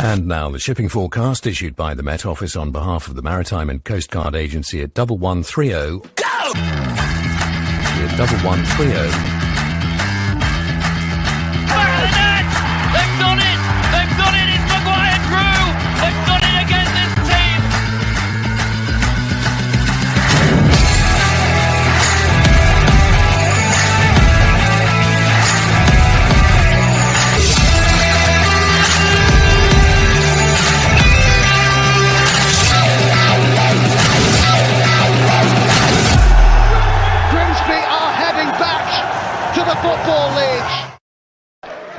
And now the shipping forecast issued by the Met Office on behalf of the Maritime and Coast Guard Agency at 1130. Go! At 1130. They've done it! They've done it! It's Maguire Crew! They've done it against this team! Grimsby are heading back to the Football League.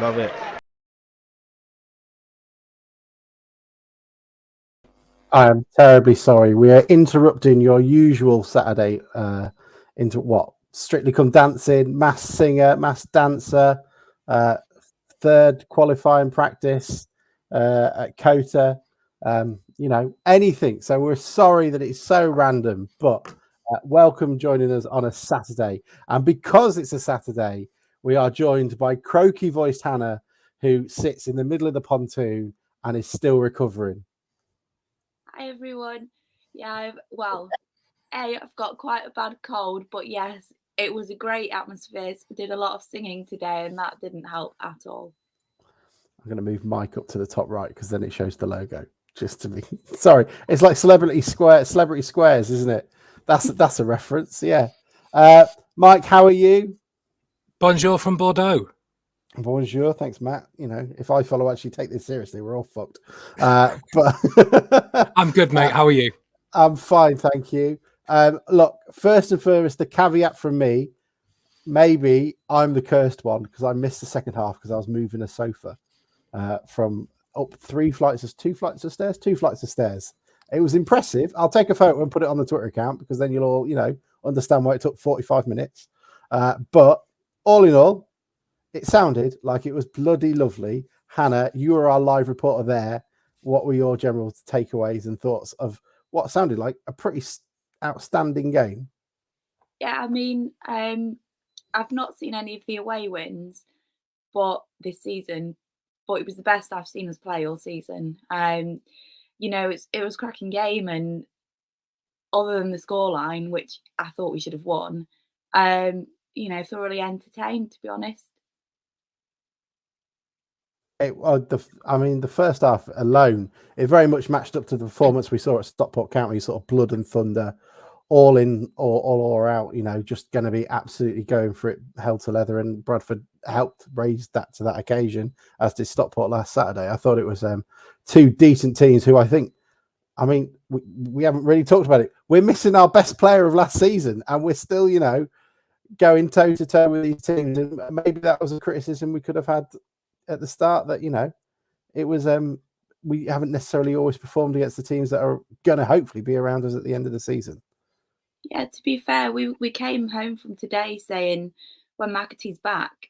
Love it. I am terribly sorry. We are interrupting your usual Saturday into what? Strictly Come Dancing, mass singer, mass dancer, third qualifying practice at Cota, anything. So we're sorry that it's so random, but welcome joining us on a Saturday. And because it's a Saturday, we are joined by croaky-voiced Hannah, who sits in the middle of the pontoon and is still recovering. Hi everyone. Yeah, I've got quite a bad cold, but yes, it was a great atmosphere. We did a lot of singing today, and that didn't help at all. I'm going to move Mike up to the top right because then it shows the logo. Just to be sorry, it's like Celebrity Squares, isn't it? That's a reference. Yeah. Mike, how are you? Bonjour from Bordeaux. Bonjour, thanks, Matt. If I follow actually take this seriously, we're all fucked. But I'm good, mate. How are you? I'm fine, thank you. Look, first and foremost, the caveat from me, maybe I'm the cursed one because I missed the second half because I was moving a sofa from up two flights of stairs. It was impressive. I'll take a photo and put it on the Twitter account because then you'll all, understand why it took 45 minutes. But all in all, it sounded like it was bloody lovely. Hannah, you were our live reporter there. What were your general takeaways and thoughts of what sounded like a pretty outstanding game? Yeah, I mean, I've not seen any of the away wins, this season, but it was the best I've seen us play all season. It was a cracking game, and other than the scoreline, which I thought we should have won, thoroughly entertained, to be honest. The first half alone, it very much matched up to the performance we saw at Stockport County, sort of blood and thunder, all in or out, just going to be absolutely going for it, hell to leather. And Bradford helped raise that to that occasion, as did Stockport last Saturday. I thought it was two decent teams who we haven't really talked about it. We're missing our best player of last season, and we're still, going toe to toe with these teams. And maybe that was a criticism we could have had at the start, that it was we haven't necessarily always performed against the teams that are going to hopefully be around us at the end of the season. Yeah, to be fair, we came home from today saying when McAtee's back,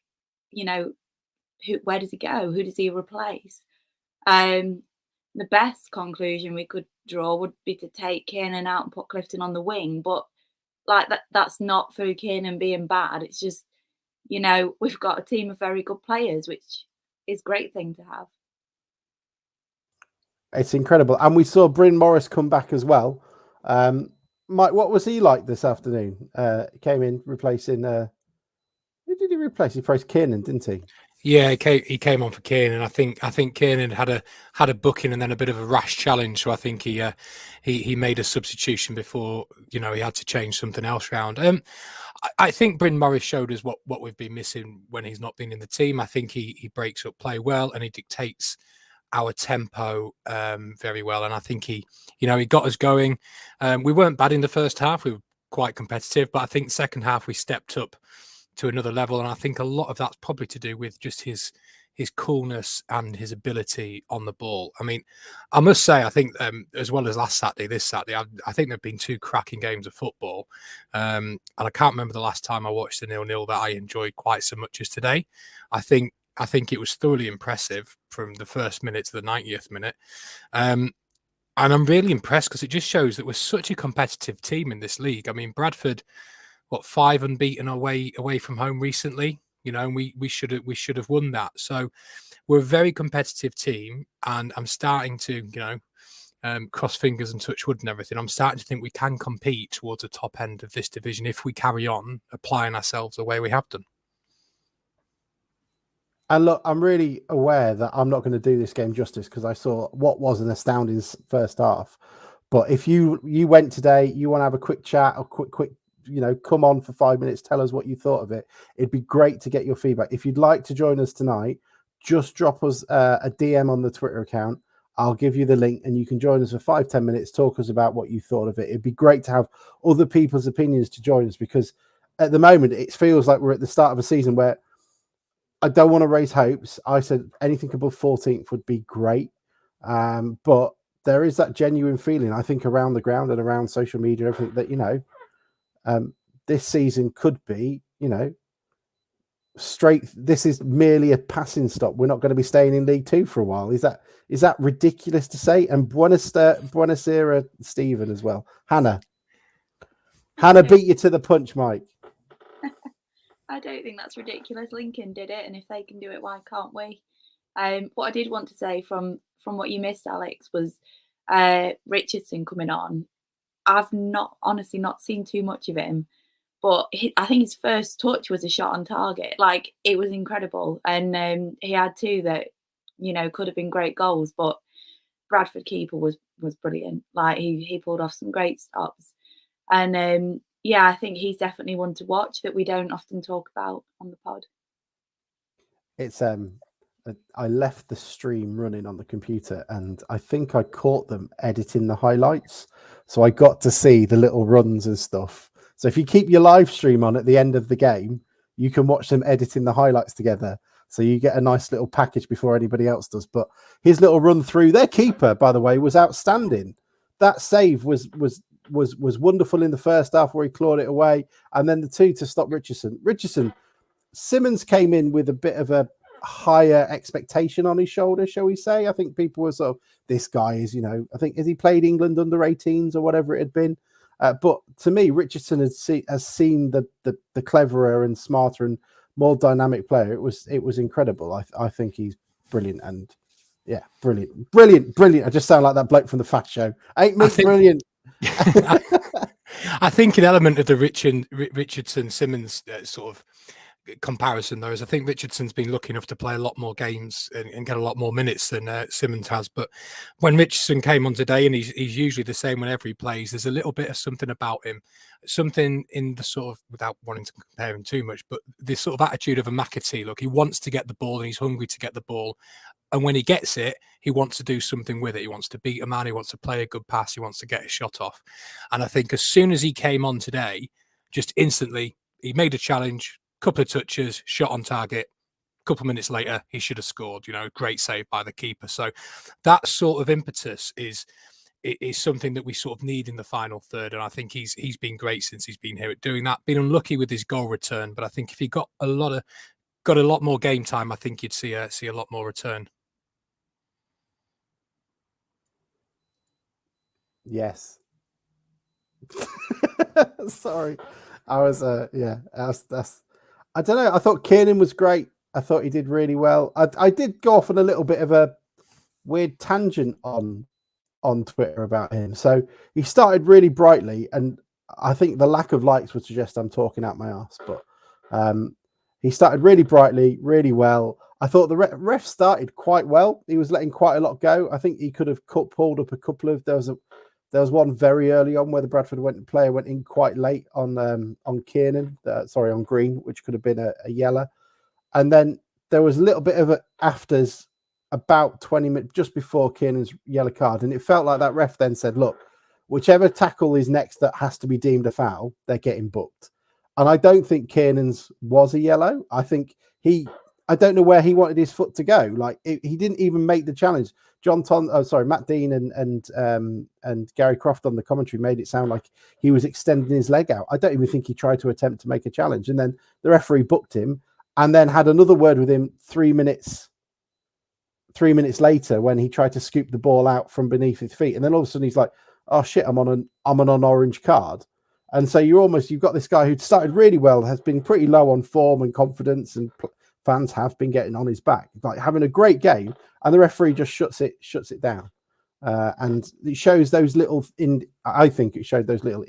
where does he go? Who does he replace? The best conclusion we could draw would be to take Kiernan out and put Clifton on the wing, but that's not through Kiernan being bad. It's just we've got a team of very good players, which is a great thing to have. It's incredible. And we saw Bryn Morris come back as well. Mike, what was he like this afternoon? He came in replacing who did he replace? He replaced Kiernan, didn't he? Yeah, he came on for Kiernan. I think Kiernan had a booking and then a bit of a rash challenge. So I think he made a substitution before he had to change something else around. I think Bryn Morris showed us what we've been missing when he's not been in the team. I think he breaks up play well and he dictates our tempo very well. And I think he got us going. We weren't bad in the first half. We were quite competitive, but I think second half we stepped up to another level. And I think a lot of that's probably to do with just his coolness and his ability on the ball. I mean, I must say, I think as well as this Saturday, I think there have been two cracking games of football. And I can't remember the last time I watched a 0-0 that I enjoyed quite so much as today. I think it was thoroughly impressive from the first minute to the 90th minute. And I'm really impressed because it just shows that we're such a competitive team in this league. I mean, Bradford, 5 unbeaten away from home recently. and we should have won that. So we're a very competitive team, and I'm starting to, cross fingers and touch wood and everything. I'm starting to think we can compete towards the top end of this division if we carry on applying ourselves the way we have done. And look, I'm really aware that I'm not going to do this game justice because I saw what was an astounding first half. But if you went today, you want to have a quick chat or quick, come on for 5 minutes, tell us what you thought of it. It'd be great to get your feedback. If you'd like to join us tonight, just drop us a DM on the Twitter account. I'll give you the link and you can join us for 5-10 minutes, talk us about what you thought of it. It'd be great to have other people's opinions to join us, because at the moment it feels like we're at the start of a season where I don't want to raise hopes. I said anything above 14th would be great. But there is that genuine feeling, I think, around the ground and around social media, everything, that, this season could be, straight. This is merely a passing stop. We're not going to be staying in League Two for a while. Is that ridiculous to say? And Buonasera, Stephen, as well. Hannah beat you to the punch, Mike. I don't think that's ridiculous. Lincoln did it, and if they can do it, why can't we? What I did want to say from what you missed, Alex, was Richardson coming on. I've honestly not seen too much of him, but I think his first touch was a shot on target. Like, it was incredible, and he had two that could have been great goals. But Bradford keeper was brilliant. Like, he pulled off some great stops, and yeah, I think he's definitely one to watch that we don't often talk about on the pod. It's I left the stream running on the computer and I think I caught them editing the highlights. So I got to see the little runs and stuff. So if you keep your live stream on at the end of the game, you can watch them editing the highlights together. So you get a nice little package before anybody else does. But his little run through, their keeper, by the way, was outstanding. That save was wonderful in the first half where he clawed it away. And then the two to stop Richardson. Simmons came in with a bit of a higher expectation on his shoulder, shall we say. I think people were sort of, this guy is, I think, has he played England under 18s or whatever it had been? But to me, Richardson has seen the cleverer and smarter and more dynamic player. It was incredible. I think he's brilliant, and yeah, brilliant. I just sound like that bloke from the Fat Show. Ain't me brilliant? I think an element of the Richardson Simmons sort of comparison, though, is I think Richardson's been lucky enough to play a lot more games and get a lot more minutes than Simmons has. But when Richardson came on today, and he's usually the same whenever he plays, there's a little bit of something about him, something in the sort of, without wanting to compare him too much, but this sort of attitude of a McAtee. Look, he wants to get the ball and he's hungry to get the ball. And when he gets it, he wants to do something with it. He wants to beat a man. He wants to play a good pass. He wants to get a shot off. And I think as soon as he came on today, just instantly, he made a challenge, couple of touches, shot on target. A couple of minutes later, he should have scored. Great save by the keeper. So that sort of impetus is something that we sort of need in the final third. And I think he's been great since he's been here at doing that. Been unlucky with his goal return, but I think if he got a lot more game time, I think you'd see a lot more return. Yes. Sorry. I was that's I don't know. I thought Kiernan was great. I thought he did really well. I did go off on a little bit of a weird tangent on Twitter about him. So he started really brightly, and I think the lack of likes would suggest I'm talking out my ass, but he started really brightly, really well. I thought the ref started quite well. He was letting quite a lot go. I think he could have pulled up a couple of. There was one very early on where the Bradford player went in quite late on Kiernan, on Green, which could have been a yellow. And then there was a little bit of an afters about 20 minutes just before Kiernan's yellow card. And it felt like that ref then said, look, whichever tackle is next that has to be deemed a foul, they're getting booked. And I don't think Kiernan's was a yellow. I think I don't know where he wanted his foot to go. Like, he didn't even make the challenge. Matt Dean and Gary Croft on the commentary made it sound like he was extending his leg out. I don't even think he tried to attempt to make a challenge. And then the referee booked him and then had another word with him 3 minutes later when he tried to scoop the ball out from beneath his feet. And then all of a sudden he's like, oh shit, I'm on an orange card. And so you've got this guy who started really well, has been pretty low on form and confidence, and fans have been getting on his back, like having a great game, and the referee just shuts it down. And it shows those little I think it showed those little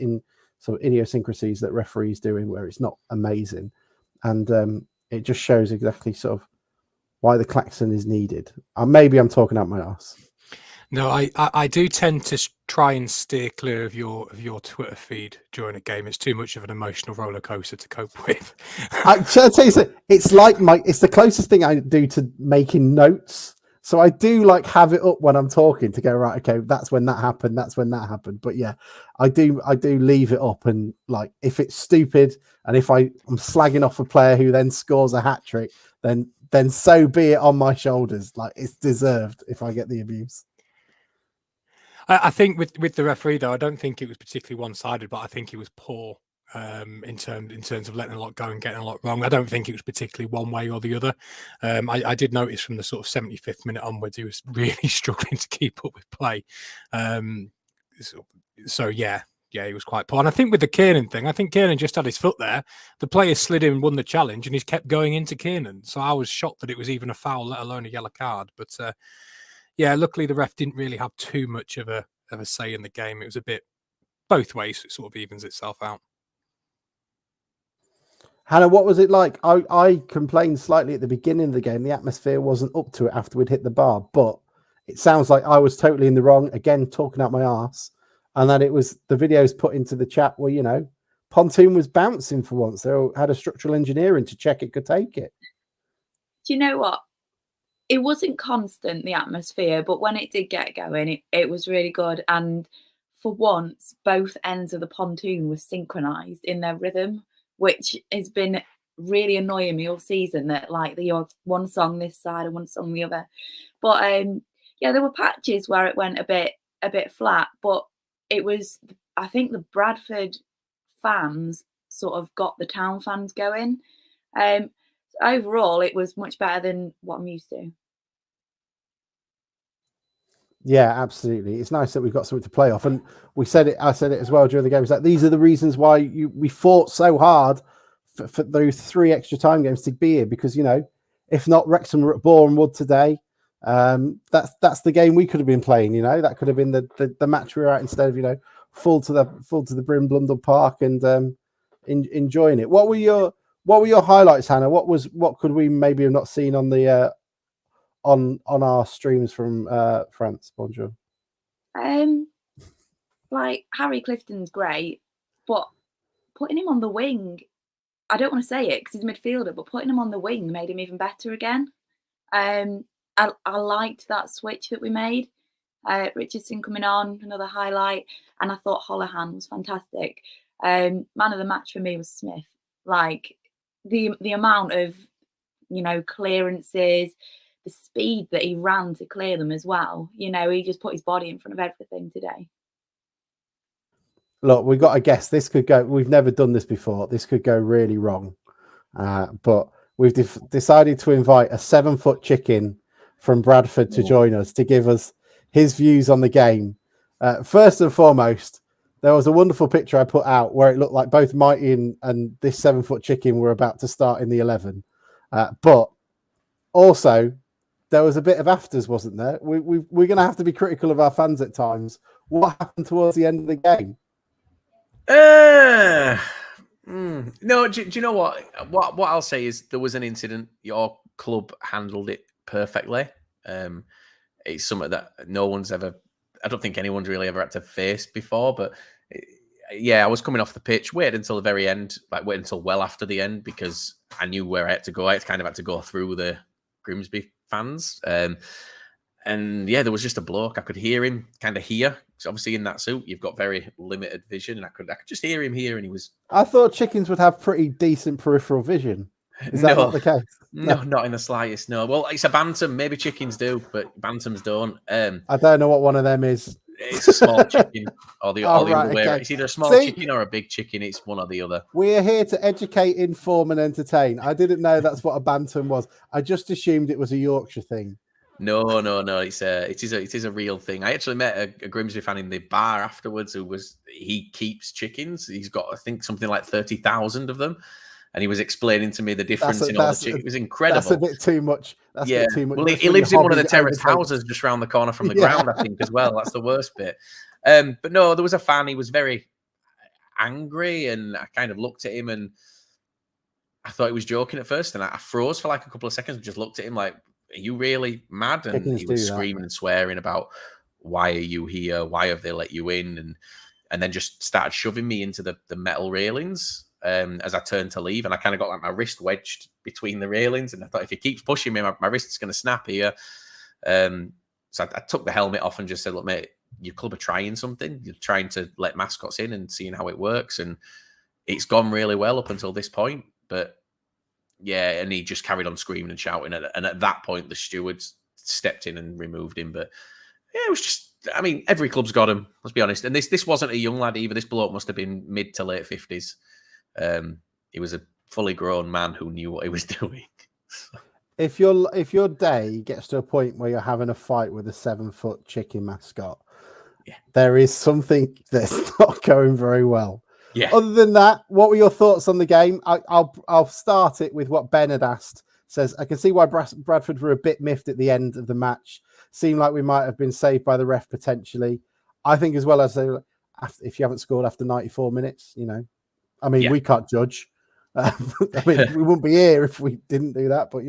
sort of idiosyncrasies that referees doing where it's not amazing. And it just shows exactly sort of why the klaxon is needed. Maybe I'm talking out my arse. No, I do tend to try and steer clear of your Twitter feed during a game. It's too much of an emotional roller coaster to cope with. Shall I tell you something? It's like it's the closest thing I do to making notes. So I do like have it up when I'm talking to go, right, okay, that's when that happened. That's when that happened. But yeah, I do leave it up, and like if it's stupid and if I'm slagging off a player who then scores a hat trick, then so be it on my shoulders. Like it's deserved if I get the abuse. I think with the referee though, I don't think it was particularly one-sided, but I think he was poor in terms of letting a lot go and getting a lot wrong. I don't think it was particularly one way or the other. I did notice from the sort of 75th minute onwards, he was really struggling to keep up with play. So yeah, he was quite poor. And I think with the Kiernan thing, I think Kiernan just had his foot there. The player slid in and won the challenge, and he's kept going into Kiernan. So I was shocked that it was even a foul, let alone a yellow card. But yeah, luckily the ref didn't really have too much of a say in the game. It was a bit both ways. So it sort of evens itself out. Hannah, what was it like? I complained slightly at the beginning of the game. The atmosphere wasn't up to it after we'd hit the bar, but it sounds like I was totally in the wrong. Again, talking out my arse. And then it was the videos put into the chat where, you know, Pontoon was bouncing for once. They had a structural engineer in to check it could take it. Do you know what? It wasn't constant, the atmosphere, but when it did get going, it was really good. And for once, both ends of the pontoon were synchronized in their rhythm, which has been really annoying me all season, that like the one song this side and one song the other. But yeah, there were patches where it went a bit flat, but it was, I think the Bradford fans sort of got the town fans going. Overall, it was much better than what I'm used to. Yeah, absolutely. It's nice that we've got something to play off. And I said it as well during the game. It's like, these are the reasons why we fought so hard for those 3 extra time games to be here, because, you know, if not Wrexham were at Boreham Wood today, that's the game we could have been playing. You know, that could have been the match we were at, instead of, you know, full to the brim Blundell Park and enjoying it. What were your highlights, Hannah? What could we maybe have not seen on the on our streams from France? Bonjour. Like Harry Clifton's great, but putting him on the wing, I don't want to say it because he's a midfielder, but putting him on the wing made him even better again. I liked that switch that we made. Richardson coming on, another highlight, and I thought Holohan was fantastic. Man of the match for me was Smith. Like the amount of, you know, clearances, the speed that he ran to clear them as well. You know, he just put his body in front of everything today. Look, we've got to guess. This could go. We've never done this before. This could go really wrong. But we've decided to invite a 7-foot chicken from Bradford to join us to give us his views on the game. First and foremost, there was a wonderful picture I put out where it looked like both Mighty and this 7-foot chicken were about to start in the 11. But also, there was a bit of afters, wasn't there? We're going to have to be critical of our fans at times. What happened towards the end of the game? No, do you know what? What I'll say is there was an incident. Your club handled it perfectly. It's something that no one's ever, I don't think anyone's really ever had to face before. But yeah, I was coming off the pitch, waited until the very end, like waited until well after the end, because I knew where I had to go. I kind of had to go through the Grimsby fans. And yeah, there was just a bloke. I could hear him kind of here. So obviously in that suit, you've got very limited vision, and I could just hear him here, and he was. I thought chickens would have pretty decent peripheral vision. Is that not the case? No, not in the slightest. No. Well, it's a bantam. Maybe chickens do, but bantams don't. I don't know what one of them is. It's a small chicken, or the other way. Okay. It's either a small chicken or a big chicken. It's one or the other. We're here to educate, inform, and entertain. I didn't know that's what a bantam was. I just assumed it was a Yorkshire thing. No. It is a real thing. I actually met a Grimsby fan in the bar afterwards he keeps chickens. He's got, I think, something like 30,000 of them. And he was explaining to me the difference in all the chickens. It was incredible. That's a bit too much. That's a bit too much. Well, he lives in one of the terraced houses just around the corner from the ground, I think, as well. That's the worst bit. But no, there was a fan. He was very angry, and I kind of looked at him, and I thought he was joking at first, and I froze for like a couple of seconds and just looked at him like, are you really mad? And Chickens he was do that. screaming and swearing about, why are you here? Why have they let you in? And then just started shoving me into the metal railings as I turned to leave. And I kind of got like my wrist wedged between the railings. And I thought, if he keeps pushing me, my wrist's going to snap here. So I took the helmet off and just said, look, mate, your club are trying something. You're trying to let mascots in and seeing how it works. And it's gone really well up until this point. But yeah, and he just carried on screaming and shouting. And at that point, the stewards stepped in and removed him. But yeah, it was just, I mean, every club's got him, let's be honest. And this wasn't a young lad either. This bloke must have been mid to late 50s. He was a fully grown man who knew what he was doing. If your day gets to a point where you're having a fight with a 7-foot chicken mascot, there is something that's not going very well. Yeah. Other than that, what were your thoughts on the game? I'll start it with what Ben had asked. Says, I can see why Bradford were a bit miffed at the end of the match. Seemed like we might have been saved by the ref potentially. I think as well as if you haven't scored after 94 minutes, I mean, we can't judge. I mean, we wouldn't be here if we didn't do that. But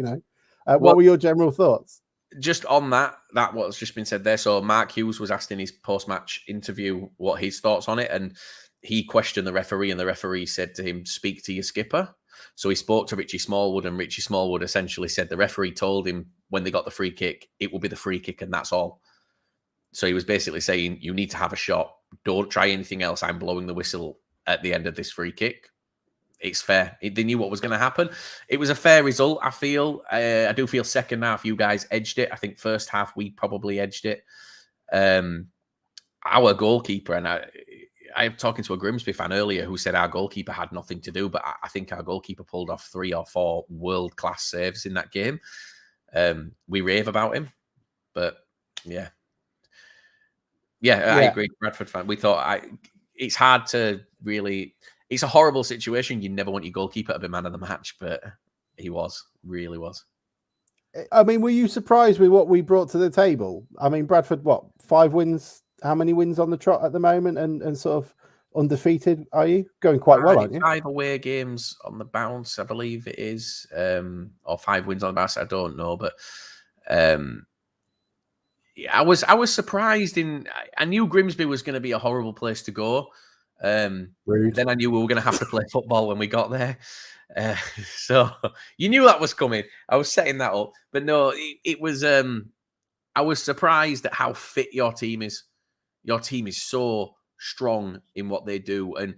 what were your general thoughts? Just on that what's just been said there. So Mark Hughes was asked in his post-match interview what his thoughts on it, and he questioned the referee, and the referee said to him, "Speak to your skipper." So he spoke to Richie Smallwood, and Richie Smallwood essentially said the referee told him when they got the free kick, it will be the free kick, and that's all. So he was basically saying, you need to have a shot. Don't try anything else. I'm blowing the whistle at the end of this free kick. It's fair. They knew what was going to happen. It was a fair result, I feel. I do feel second half, you guys edged it. I think first half, we probably edged it. Our goalkeeper, and I'm talking to a Grimsby fan earlier who said our goalkeeper had nothing to do, but I think our goalkeeper pulled off 3 or 4 world-class saves in that game. We rave about him, but yeah, I agree. Bradford fan. We thought it's hard to really. It's a horrible situation. You never want your goalkeeper to be man of the match, but he really was. I mean, were you surprised with what we brought to the table? I mean, Bradford, 5 wins? How many wins on the trot at the moment, and sort of undefeated? Are you going quite well, aren't you? 5 away games on the bounce, I believe it is, or 5 wins on the bounce. I don't know, but I was surprised. I knew Grimsby was going to be a horrible place to go. Then I knew we were going to have to play football when we got there. So you knew that was coming. I was setting that up, but no, it was. I was surprised at how fit your team is. Your team is so strong in what they do, and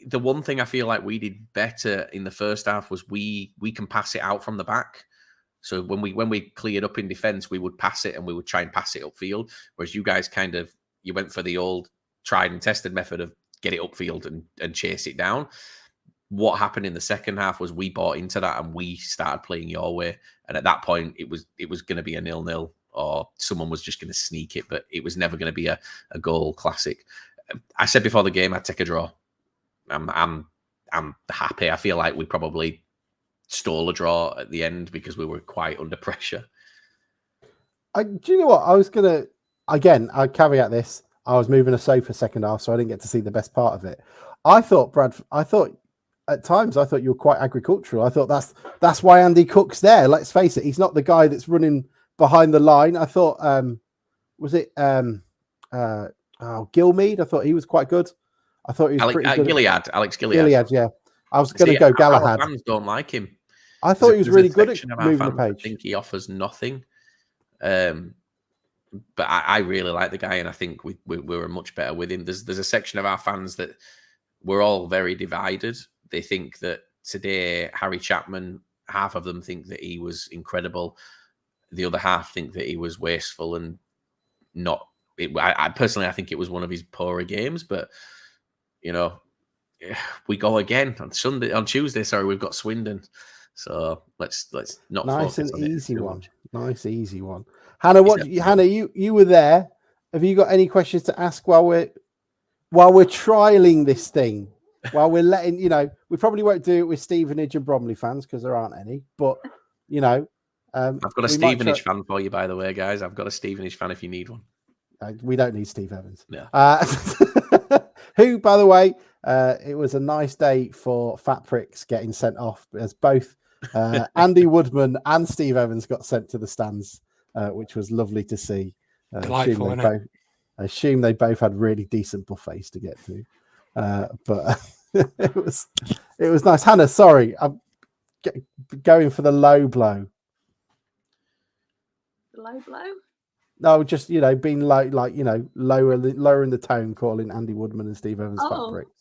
the one thing I feel like we did better in the first half was we can pass it out from the back. So when we cleared up in defence, we would pass it, and we would try and pass it upfield. Whereas you guys you went for the old tried and tested method of get it upfield and chase it down. What happened in the second half was we bought into that, and we started playing your way. And at that point, it was going to be a 0-0, or someone was just going to sneak it, but it was never going to be a goal classic. I said before the game, I'd take a draw. I'm happy. I feel like we probably stole a draw at the end because we were quite under pressure. Do you know what? I was going to, again, I caveat this. I was moving a sofa second half, so I didn't get to see the best part of it. I thought at times you were quite agricultural. I thought that's why Andy Cook's there. Let's face it, he's not the guy that's running behind the line. I thought, was it Gilmead? I thought he was quite good. I thought he was pretty good. Alex Gilead. Yeah. I was going to go Galahad. Our fans don't like him. I thought he was really good at moving the page. I think he offers nothing. But I really like the guy, and I think we were much better with him. There's a section of our fans that we're all very divided. They think that today, Harry Chapman, half of them think that he was incredible. The other half think that he was wasteful and not. I personally, I think it was one of his poorer games. But we go again on Tuesday. Sorry, we've got Swindon. So let's not Nice focus and on it easy too one. much. Nice easy one. Hannah, Hannah, you were there. Have you got any questions to ask while we're trialing this thing? While we're letting we probably won't do it with Stevenage and Bromley fans because there aren't any. But I've got a Stevenage fan for you, by the way, guys. I've got a Stevenage fan if you need one. We don't need Steve Evans. No. Who, by the way, it was a nice day for Fat Pricks getting sent off as both Andy Woodman and Steve Evans got sent to the stands, which was lovely to see. Delightful, I assume they both had really decent buffets to get to, but it was nice. Hannah, sorry, I'm going for the low blow. The low blow? No, just being low, lowering the tone, calling Andy Woodman and Steve Evans fat bricks.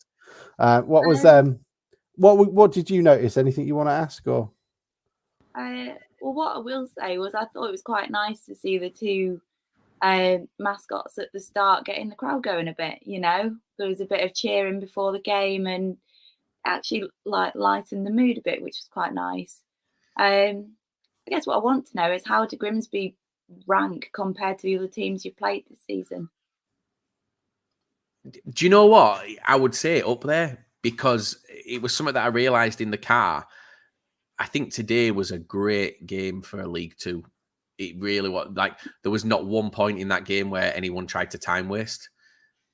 What did you notice? Anything you want to ask or? Well, what I will say was I thought it was quite nice to see the two mascots at the start getting the crowd going a bit. There was a bit of cheering before the game and actually lighten the mood a bit, which was quite nice. I guess what I want to know is how do Grimsby rank compared to the other teams you've played this season? Do you know what? I would say up there because it was something that I realised in the car. I think today was a great game for a League Two. It really was. There was not one point in that game where anyone tried to time waste.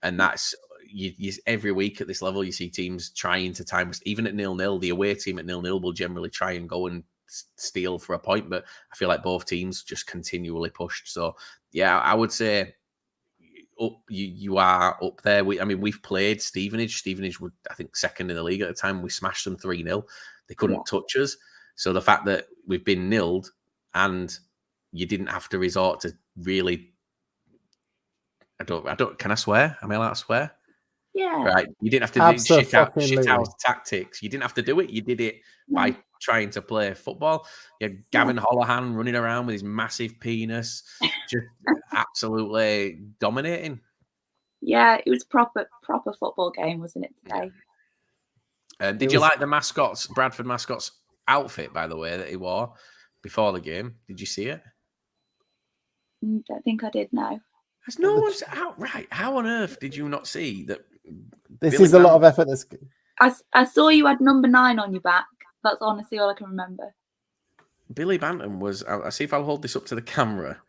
And that's you every week at this level, you see teams trying to time waste. Even at 0-0, the away team at 0-0 will generally try and go and steal for a point. But I feel like both teams just continually pushed. So, yeah, I would say you are up there. We've played Stevenage. Stevenage were, I think, second in the league at the time. We smashed them 3-0. They couldn't touch us. So the fact that we've been nilled and you didn't have to resort to really... I don't. Can I swear? Am I allowed to swear? Yeah. Right. You didn't have to do shit out tactics. You didn't have to do it. You did it by trying to play football. You had Gavin Holohan running around with his massive penis, just absolutely dominating. Yeah, it was proper football game, wasn't it, today? Did you like the mascot's Bradford mascot's outfit, by the way, that he wore before the game? Did you see it? Don't think I did. No. Has no one's out right? How on earth did you not see that? This is a lot of effort. I saw you had number 9 on your back. That's honestly all I can remember. Billy Bantam was. I'll see if I'll hold this up to the camera.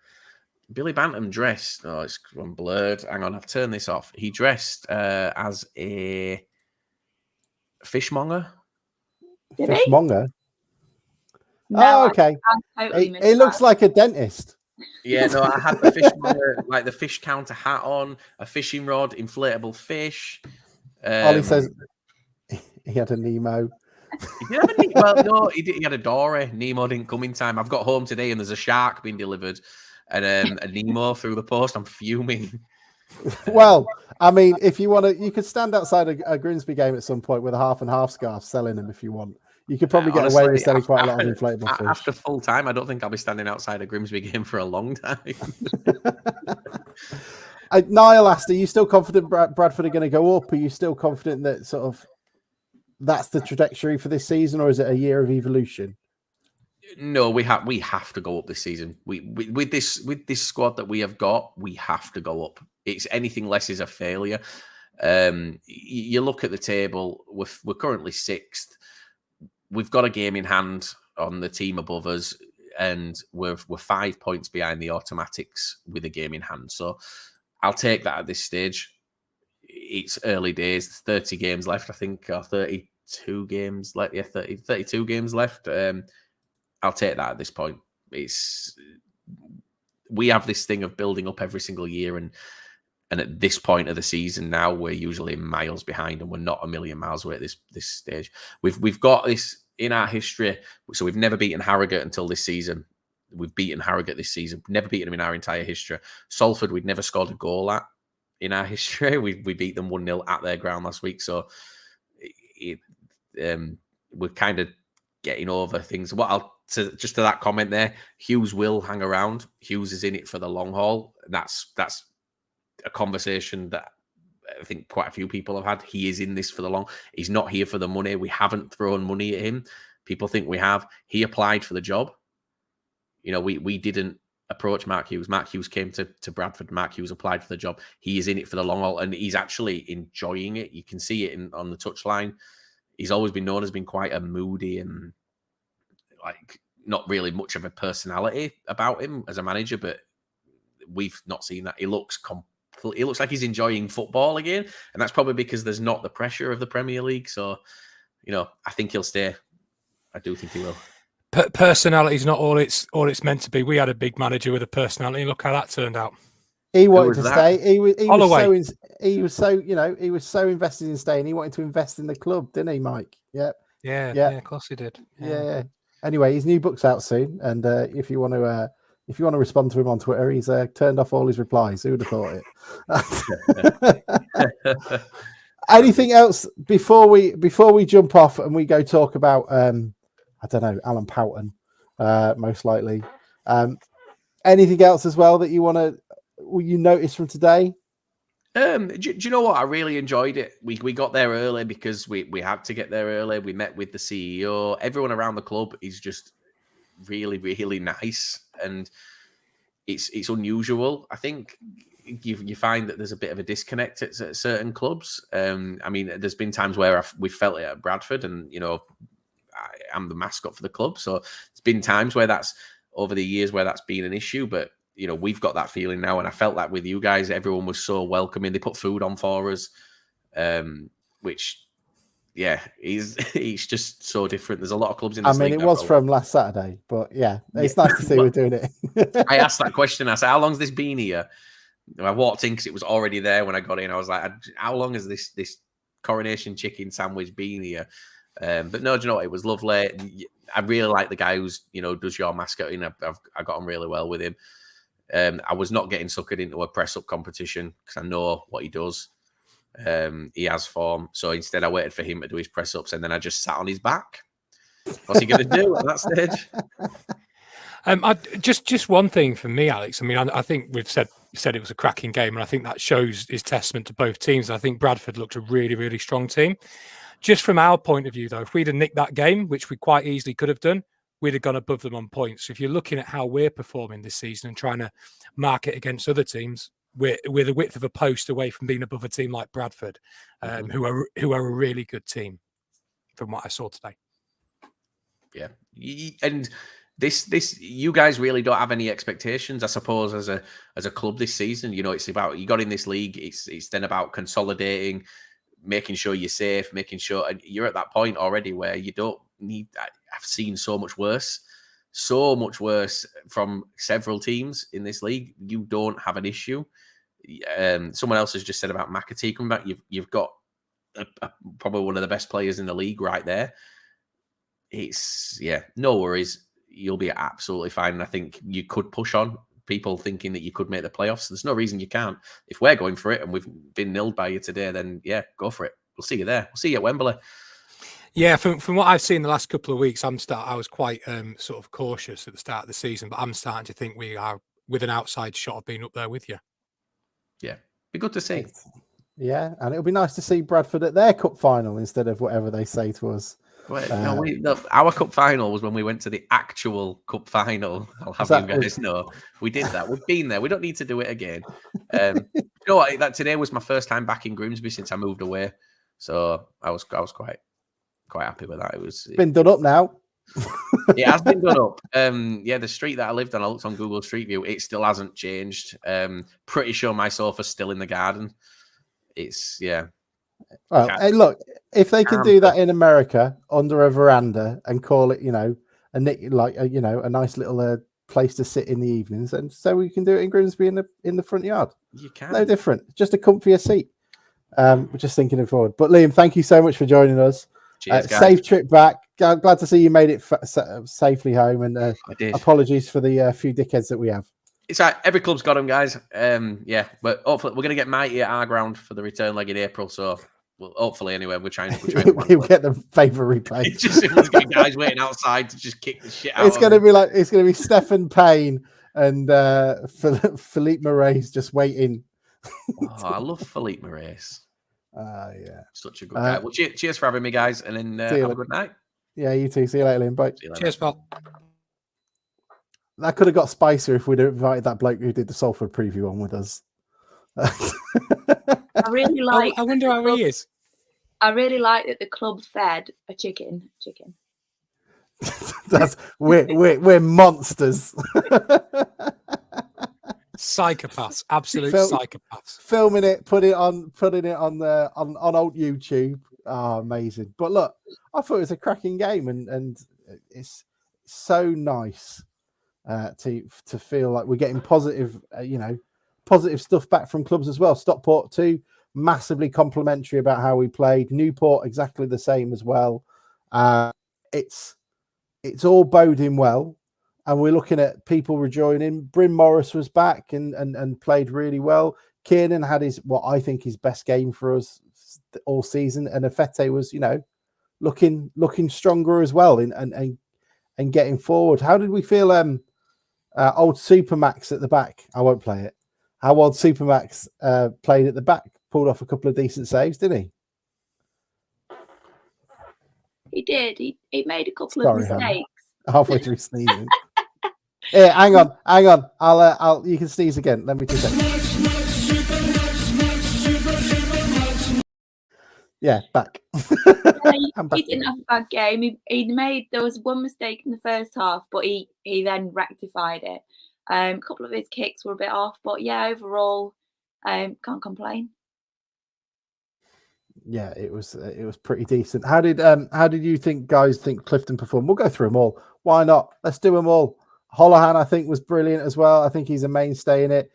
Billy Bantam dressed. Oh, it's gone blurred. Hang on, I've turned this off. He dressed as a fishmonger. Fishmonger. No, oh, okay. Totally it looks like a dentist. Yeah, no, I had the fishmonger, like the fish counter hat on, a fishing rod, inflatable fish. Ollie says he had a Nemo. He did have a Nemo. Well, no, he had a Dory. Nemo didn't come in time. I've got home today and there's a shark being delivered and a Nemo through the post. I'm fuming. Well, I mean, if you want to, you could stand outside a Grimsby game at some point with a half and half scarf selling them if you want. You could probably get away with selling quite a lot of inflatable fish. After full time, I don't think I'll be standing outside a Grimsby game for a long time. Niall asked, are you still confident Bradford are going to go up? Are you still confident that sort of that's the trajectory for this season, or is it a year of evolution? No, we have to go up this season. With this squad that we have got, we have to go up. It's anything less is a failure. You look at the table, we're currently 6th. We've got a game in hand on the team above us, and we're 5 points behind the automatics with a game in hand. So I'll take that at this stage. It's early days, 30 games left, I think, or 32 games left. Yeah, 32 games left. I'll take that at this point. We have this thing of building up every single year, and at this point of the season now, we're usually miles behind, and we're not a million miles away at this stage. We've got this in our history, so we've never beaten Harrogate until this season. We've beaten Harrogate this season, never beaten them in our entire history. Salford, we'd never scored a goal at in our history. We beat them 1-0 at their ground last week, so we're kind of getting over things. Just to that comment there, Hughes will hang around. Hughes is in it for the long haul. That's a conversation that I think quite a few people have had. He is in this for the long. He's not here for the money. We haven't thrown money at him. people think we have. He applied for the job. You know, we didn't approach Mark Hughes. Mark Hughes came to Bradford. Mark Hughes applied for the job. He is in it for the long haul, and he's actually enjoying it. You can see it on the touchline. He's always been known as being quite a moody and like not really much of a personality about him as a manager, but we've not seen that. He looks like he's enjoying football again, and that's probably because there's not the pressure of the Premier League. So, you know, I think he'll stay. I do think he will. Personality is not all it's meant to be. We had a big manager with a personality. Look how that turned out. He wanted to stay. He was so invested in staying. He wanted to invest in the club, didn't he, Mike? Yeah. Of course he did. Yeah. Anyway, his new book's out soon, and if you want to respond to him on Twitter, he's turned off all his replies. Who would have thought it? Anything else before we jump off and we go talk about I don't know, Alan Poughton, most likely. Anything else as well that you noticed from today? Do you know what? I really enjoyed it. We got there early because we had to get there early. We met with the CEO. Everyone around the club is just really, really nice, and it's unusual. I think you find that there's a bit of a disconnect at certain clubs. I mean, there's been times where we felt it at Bradford, and you know, I'm the mascot for the club, so it's been times where that's over the years where that's been an issue, but you know, we've got that feeling now, and I felt that with you guys. Everyone was so welcoming. They put food on for us, which, yeah, he's just so different. There's a lot of clubs in this league. It was from last Saturday, but yeah, it's nice to see we're doing it. I asked that question. I said, how long's this been here? And I walked in because it was already there when I got in. I was like, how long has this coronation chicken sandwich been here? But no, do you know what? It was lovely. I really like the guy who's, you know, does your mascot. I got on really well with him. I was not getting suckered into a press-up competition because I know what he does. He has form. So instead, I waited for him to do his press-ups, and then I just sat on his back. What's he going to do at that stage? Just one thing for me, Alex. I mean, I think we've said it was a cracking game, and I think that is testament to both teams. I think Bradford looked a really, really strong team. Just from our point of view, though, if we'd have nicked that game, which we quite easily could have done, we'd have gone above them on points. So if you're looking at how we're performing this season and trying to mark it against other teams, we're the width of a post away from being above a team like Bradford, who are a really good team, from what I saw today. Yeah, and this you guys really don't have any expectations, I suppose, as a club this season. You know, it's about, you got in this league. It's then about consolidating, making sure you're safe, making sure, and you're at that point already where you don't need. I've seen so much worse from several teams in this league. You don't have an issue. Someone else has just said about McAtee coming back. You've got probably one of the best players in the league right there. It's, yeah, no worries. You'll be absolutely fine. And I think you could push on. People thinking that you could make the playoffs. There's no reason you can't. If we're going for it and we've been nilled by you today, then yeah, go for it. We'll see you there. We'll see you at Wembley. Yeah, from what I've seen the last couple of weeks, I was quite sort of cautious at the start of the season, but I'm starting to think we are with an outside shot of being up there with you. Yeah, be good to see. Yeah, and it'll be nice to see Bradford at their cup final instead of whatever they say to us. Our cup final was when we went to the actual cup final. I'll have you guys know. We did that. We've been there. We don't need to do it again. You know what? That today was my first time back in Grimsby since I moved away. So I was quite happy with that. It's been done up now. It has been done up. Yeah, the street that I lived on, I looked on Google Street View. It still hasn't changed. Pretty sure my sofa's still in the garden. It's, yeah. Well, hey, look, if they can do that in America under a veranda and call it, you know, a nice little place to sit in the evenings, and so we can do it in Grimsby in the front yard. You can. No different. Just a comfier seat. We're just thinking it forward. But Liam, thank you so much for joining us. Cheers, guys. Safe trip back. Glad to see you made it safely home. And I did. Apologies for the few dickheads that we have. It's like every club's got them, guys. Yeah, but hopefully we're going to get mighty at our ground for the return leg in April. So, well, hopefully, anyway, we're trying to we'll get the favour replay. It's just there's going to be guys waiting outside to just kick the shit out. It's going to be Stephen Payne and Philippe Moraes just waiting. I love Philippe Moraes. Yeah, such a good guy. Well, cheers for having me, guys, and then have a good night. Yeah, you too. See you later, Liam. Bye. See you later. Cheers, pal. That could have got spicier if we'd invited that bloke who did the Salford preview on with us. I really like. I wonder how he is. I really like that the club fed a chicken. We're monsters. Psychopaths, absolute psychopaths. Filming it, putting it on old YouTube. Oh, amazing! But look, I thought it was a cracking game, and it's so nice to feel like we're getting positive, positive stuff back from clubs as well. Stockport too, massively complimentary about how we played. Newport exactly the same as well. It's all boding well. And we're looking at people rejoining. Bryn Morris was back and played really well. Kiernan had what I think his best game for us all season, and Afete was, looking stronger as well and getting forward. How did we feel? Old Supermax at the back. I won't play it. How old Supermax played at the back, pulled off a couple of decent saves, didn't he? He did. He made a couple of mistakes. Hannah. Halfway through sneezing. Yeah, hang on. I'll. You can sneeze again. Let me just Yeah, back. He didn't have a bad game. There was one mistake in the first half, but he then rectified it. A couple of his kicks were a bit off, but yeah, overall, can't complain. Yeah, it was pretty decent. How did you guys think Clifton performed? We'll go through them all. Why not? Let's do them all. Holohan, I think, was brilliant as well. I think he's a mainstay in it.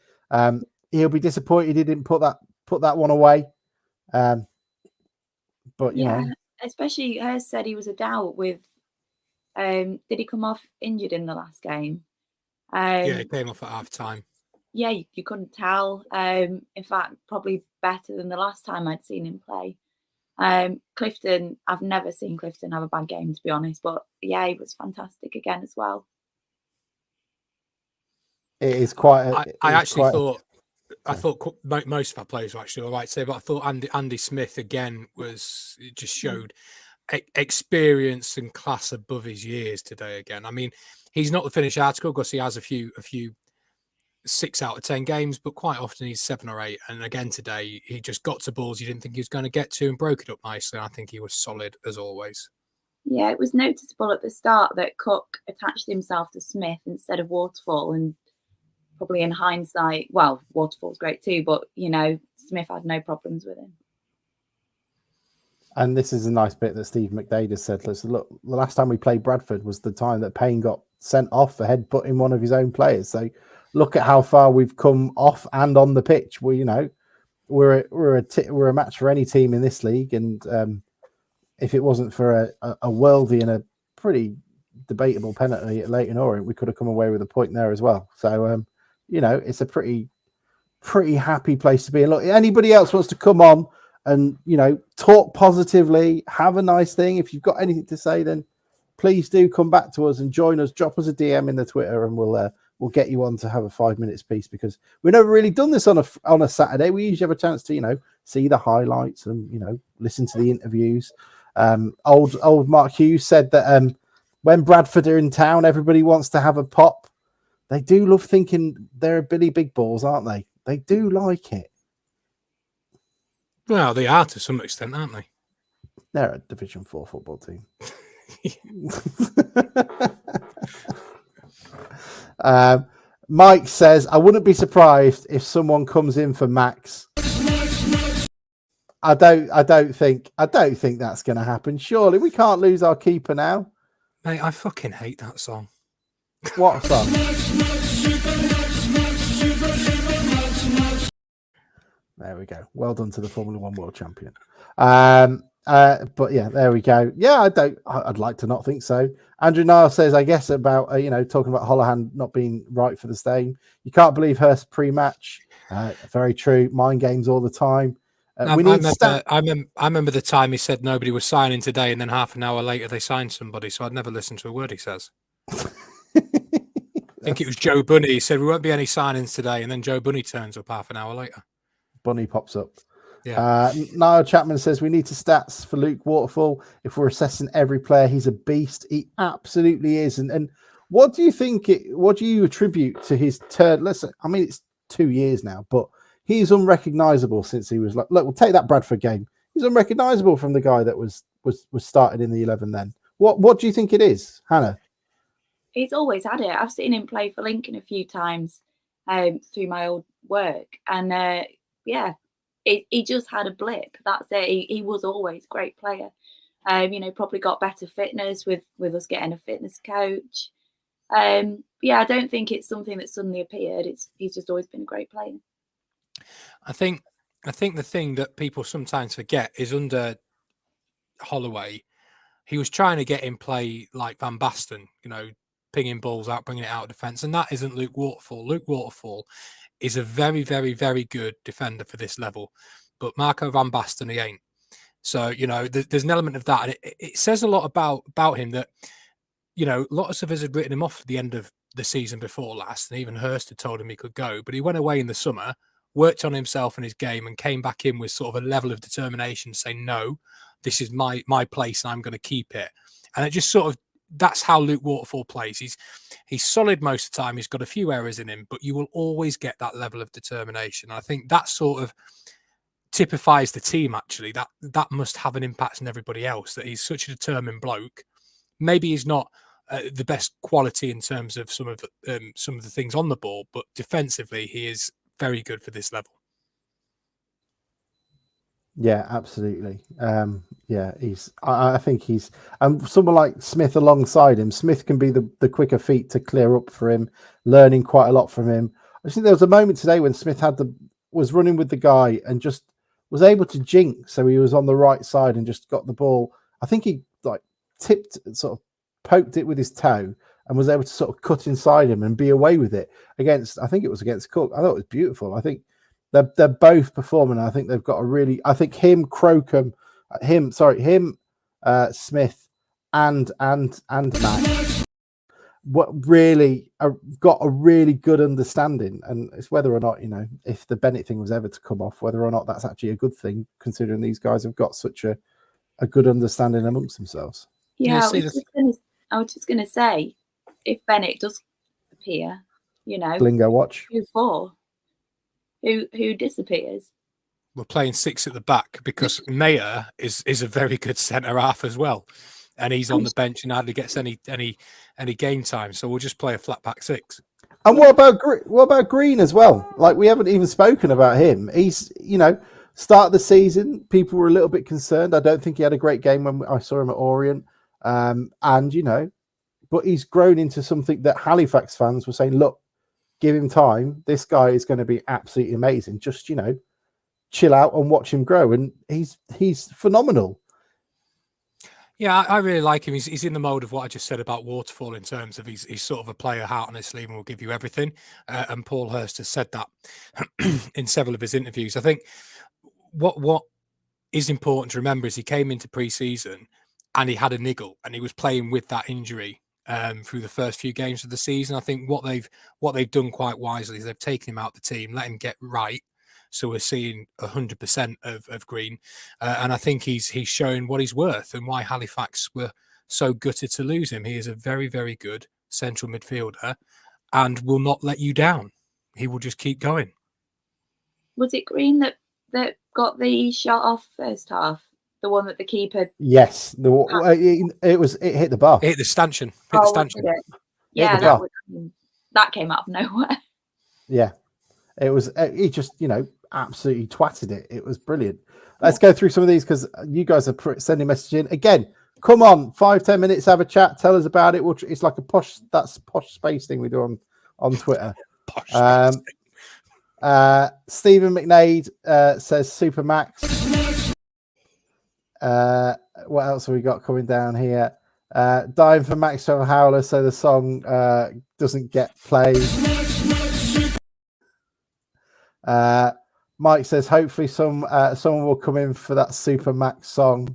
He'll be disappointed he didn't put that one away. But especially Hurst said he was a doubt with. Did he come off injured in the last game? Yeah, he came off at half time. Yeah, you couldn't tell. In fact, probably better than the last time I'd seen him play. Clifton, I've never seen Clifton have a bad game, to be honest. But yeah, he was fantastic again as well. It is quite. I thought most of our players were actually all right today, but I thought Andy Smith again just showed experience and class above his years today. Again, I mean, he's not the finished article because he has a few 6 out of 10 games, but quite often he's 7 or 8. And again today, he just got to balls you didn't think he was going to get to and broke it up nicely. I think he was solid as always. Yeah, it was noticeable at the start that Cook attached himself to Smith instead of Waterfall, and probably in hindsight, well, Waterfall's great too, but Smith had no problems with him. And this is a nice bit that Steve McDade has said. Look, the last time we played Bradford was the time that Payne got sent off for headbutting one of his own players. So look at how far we've come off and on the pitch. We're a match for any team in this league, and if it wasn't for a worldie and a pretty debatable penalty at Leyton Orient, we could have come away with a point there as well. So it's a pretty happy place to be. And look, anybody else wants to come on and talk positively, have a nice thing. If you've got anything to say, then please do come back to us and join us. Drop us a DM in the Twitter, and we'll get you on to have a 5 minutes piece, because we've never really done this on a Saturday. We usually have a chance to see the highlights and listen to the interviews. Old Mark Hughes said that when Bradford are in town, everybody wants to have a pop. They do love thinking they're Billy Big Balls, aren't they? They do like it. Well, they are to some extent, aren't they? They're a Division 4 football team. Mike says, I wouldn't be surprised if someone comes in for Max. I don't think that's going to happen. Surely we can't lose our keeper now. Mate, I fucking hate that song. What song? There we go. Well done to the Formula One world champion. But yeah, there we go. Yeah, I'd like to not think so. Andrew Niles says, I guess about talking about Holohan not being right for the staying. You can't believe Hurst pre-match. Very true. Mind games all the time. I remember the time he said nobody was signing today, and then half an hour later they signed somebody. So I'd never listen to a word he says. I think it was Joe Bunny. He said, we won't be any signings today. And then Joe Bunny turns up half an hour later. Bunny pops up. Niall Chapman says we need to stats for Luke Waterfall. If we're assessing every player, he's a beast. He absolutely is. And what do you think? What do you attribute to his turn? Listen, I mean, it's 2 years now, but he's unrecognisable since he was like. Look, we'll take that Bradford game. He's unrecognisable from the guy that was started in the 11. Then what do you think it is, Hannah? He's always had it. I've seen him play for Lincoln a few times through my old work, and he just had a blip. That's it. He was always a great player. Probably got better fitness with us getting a fitness coach. I don't think it's something that suddenly appeared. He's just always been a great player. I think the thing that people sometimes forget is under Holloway, he was trying to get him play like Van Basten, pinging balls out, bringing it out of defence, and that isn't Luke Waterfall. Luke Waterfall is a very, very, very good defender for this level, but Marco Van Basten, he ain't. So, there's an element of that, and it says a lot about him that, lots of us had written him off at the end of the season before last, and even Hurst had told him he could go, but he went away in the summer, worked on himself and his game, and came back in with sort of a level of determination, saying, no, this is my place and I'm going to keep it. And it just sort of, that's how Luke Waterfall plays. He's solid most of the time. He's got a few errors in him, but you will always get that level of determination. I think that sort of typifies the team, actually. That must have an impact on everybody else, that he's such a determined bloke. Maybe he's not the best quality in terms of some of the things on the ball, but defensively, he is very good for this level. Yeah, absolutely. I think he's someone like Smith alongside him. Smith can be the quicker feet to clear up for him, learning quite a lot from him. I think there was a moment today when Smith was running with the guy and just was able to jink, so he was on the right side and just got the ball. I think he tipped, sort of poked it with his toe, and was able to sort of cut inside him and be away with it against Cook. I thought it was beautiful. I think they're both performing. I think they've got Smith and Max what really got a really good understanding, and it's whether or not, if the Bennett thing was ever to come off, whether or not that's actually a good thing, considering these guys have got such a good understanding amongst themselves. Yeah, I was just going to say, if Bennett does appear, Blingo watch. Who disappears? We're playing 6 at the back because Mayer is a very good centre half as well, and he's on the bench and hardly gets any game time. So we'll just play a flat back 6. And what about Green as well? Like, we haven't even spoken about him. He's start of the season, people were a little bit concerned. I don't think he had a great game when I saw him at Orient, but he's grown into something that Halifax fans were saying, look, give him time. This guy is going to be absolutely amazing. Just, chill out and watch him grow. And he's phenomenal. Yeah, I really like him. He's in the mode of what I just said about Waterfall, in terms of he's sort of a player, heart on his sleeve, and will give you everything. And Paul Hurst has said that in several of his interviews. I think what is important to remember is he came into pre-season and he had a niggle, and he was playing with that injury through the first few games of the season. I think what they've done quite wisely is they've taken him out the team, let him get right. So we're seeing 100% of Green, and I think he's showing what he's worth and why Halifax were so gutted to lose him. He is a very, very good central midfielder and will not let you down. He will just keep going. Was it Green that got the shot off first half? The one that the keeper... Yes. It hit the bar. It hit the stanchion. Yeah, that came out of nowhere. Yeah. It was... He just, absolutely twatted it. It was brilliant. Let's go through some of these, because you guys are sending messages in. Again, come on, 5-10 minutes, have a chat, tell us about it. It's like a posh space thing we do on Twitter. Stephen McNaid says Supermax. What else have we got coming down here? Dying for Maxwell Howler, so the song doesn't get played. Mike says hopefully someone will come in for that Supermax song.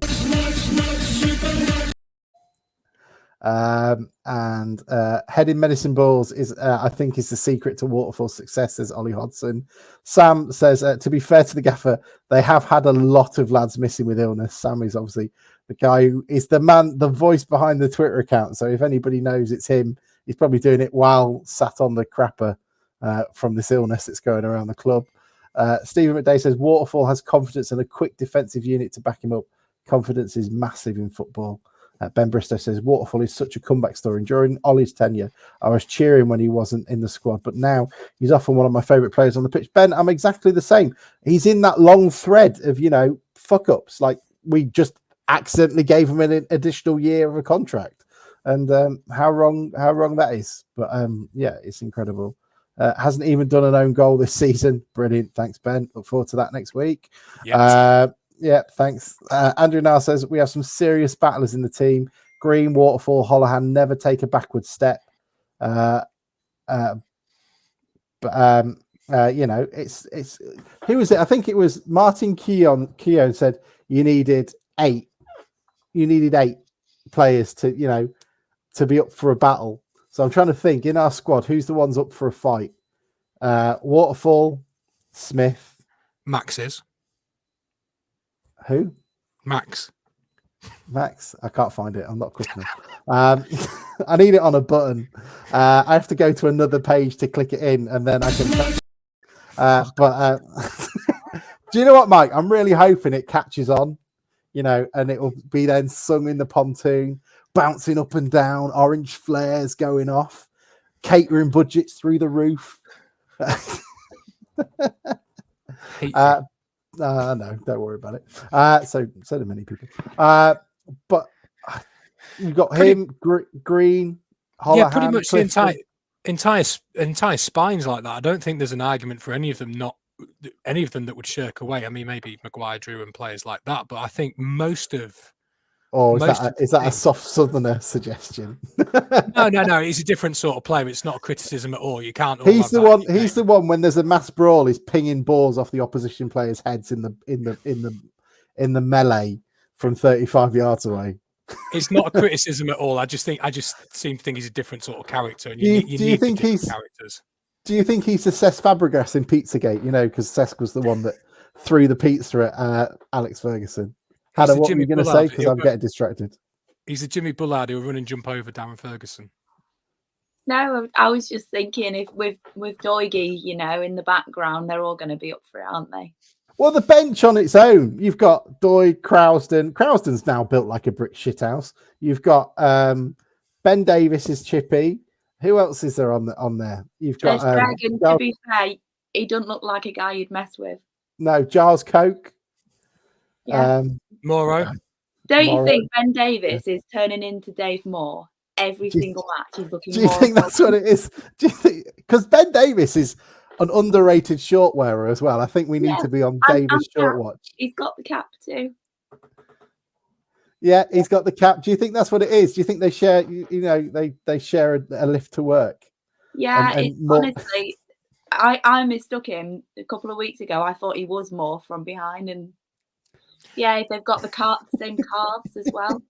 And heading medicine balls is, I think, is the secret to Waterfall's success, says Ollie Hodson. Sam says, to be fair to the gaffer, they have had a lot of lads missing with illness. Sam is obviously the guy who is the voice behind the Twitter account. So if anybody knows it's him, he's probably doing it while sat on the crapper from this illness that's going around the club. Stephen McDay says, Waterfall has confidence and a quick defensive unit to back him up. Confidence is massive in football. Ben Bristow says, Waterfall is such a comeback story. And during Ollie's tenure, I was cheering when he wasn't in the squad, but now he's often one of my favourite players on the pitch. Ben, I'm exactly the same. He's in that long thread of, fuck ups. Like, we just accidentally gave him an additional year of a contract. And how wrong that is. But yeah, it's incredible. Hasn't even done an own goal this season. Brilliant. Thanks, Ben. Look forward to that next week. Yeah, thanks. Andrew now says, we have some serious battlers in the team. Green, Waterfall, Holohan never take a backward step. It's who was it? I think it was Martin Keown said you needed 8 players to be up for a battle. So I'm trying to think in our squad, who's the ones up for a fight? Waterfall, Smith, Max is. Who? Max. I can't find it. I'm not quick enough. I need it on a button. I have to go to another page to click it in, and then I can. Do you know what, Mike? I'm really hoping it catches on, and it will be then sung in the pontoon, bouncing up and down, orange flares going off, catering budgets through the roof. No, don't worry about it. So do many people. But you've got him, Green, Holohan, yeah, pretty much the entire spines like that. I don't think there's an argument for any of them that would shirk away. I mean, maybe Maguire, Drew, and players like that, but I think most of. Or is that a soft southerner suggestion? No. He's a different sort of player. It's not a criticism at all. You can't. He's the one when there's a mass brawl, he's pinging balls off the opposition players' heads in the melee from 35 yards away. It's not a criticism at all. I just seem to think he's a different sort of character. And do you think he's characters? Do you think he's the Cesc Fabregas in Pizzagate? Because Cesc was the one that threw the pizza at Alex Ferguson. Hannah, what were you going to say? Because I'm getting distracted. He's a Jimmy Bullard who'll run and jump over Darren Ferguson. No, I was just thinking if with Doigy, in the background, they're all going to be up for it, aren't they? Well, the bench on its own, you've got Doig, Crowsden. Crowsden's now built like a brick shithouse. You've got Ben Davis is chippy. Who else is there on there? You've got Dragon. To be fair, he doesn't look like a guy you'd mess with. No, Giles Coke. Yeah. Morrow. Don't you think Ben Davis is turning into Dave Moore every single match? He's looking. Do you think that's what it is? Do you think because Ben Davis is an underrated short wearer as well? I think we need to be on Davis short watch. He's got the cap too. Yeah, he's got the cap. Do you think that's what it is? Do you think they share? They share a lift to work? Yeah, honestly, I mistook him a couple of weeks ago. I thought he was more from behind and. Yeah, they've got the same calves as well.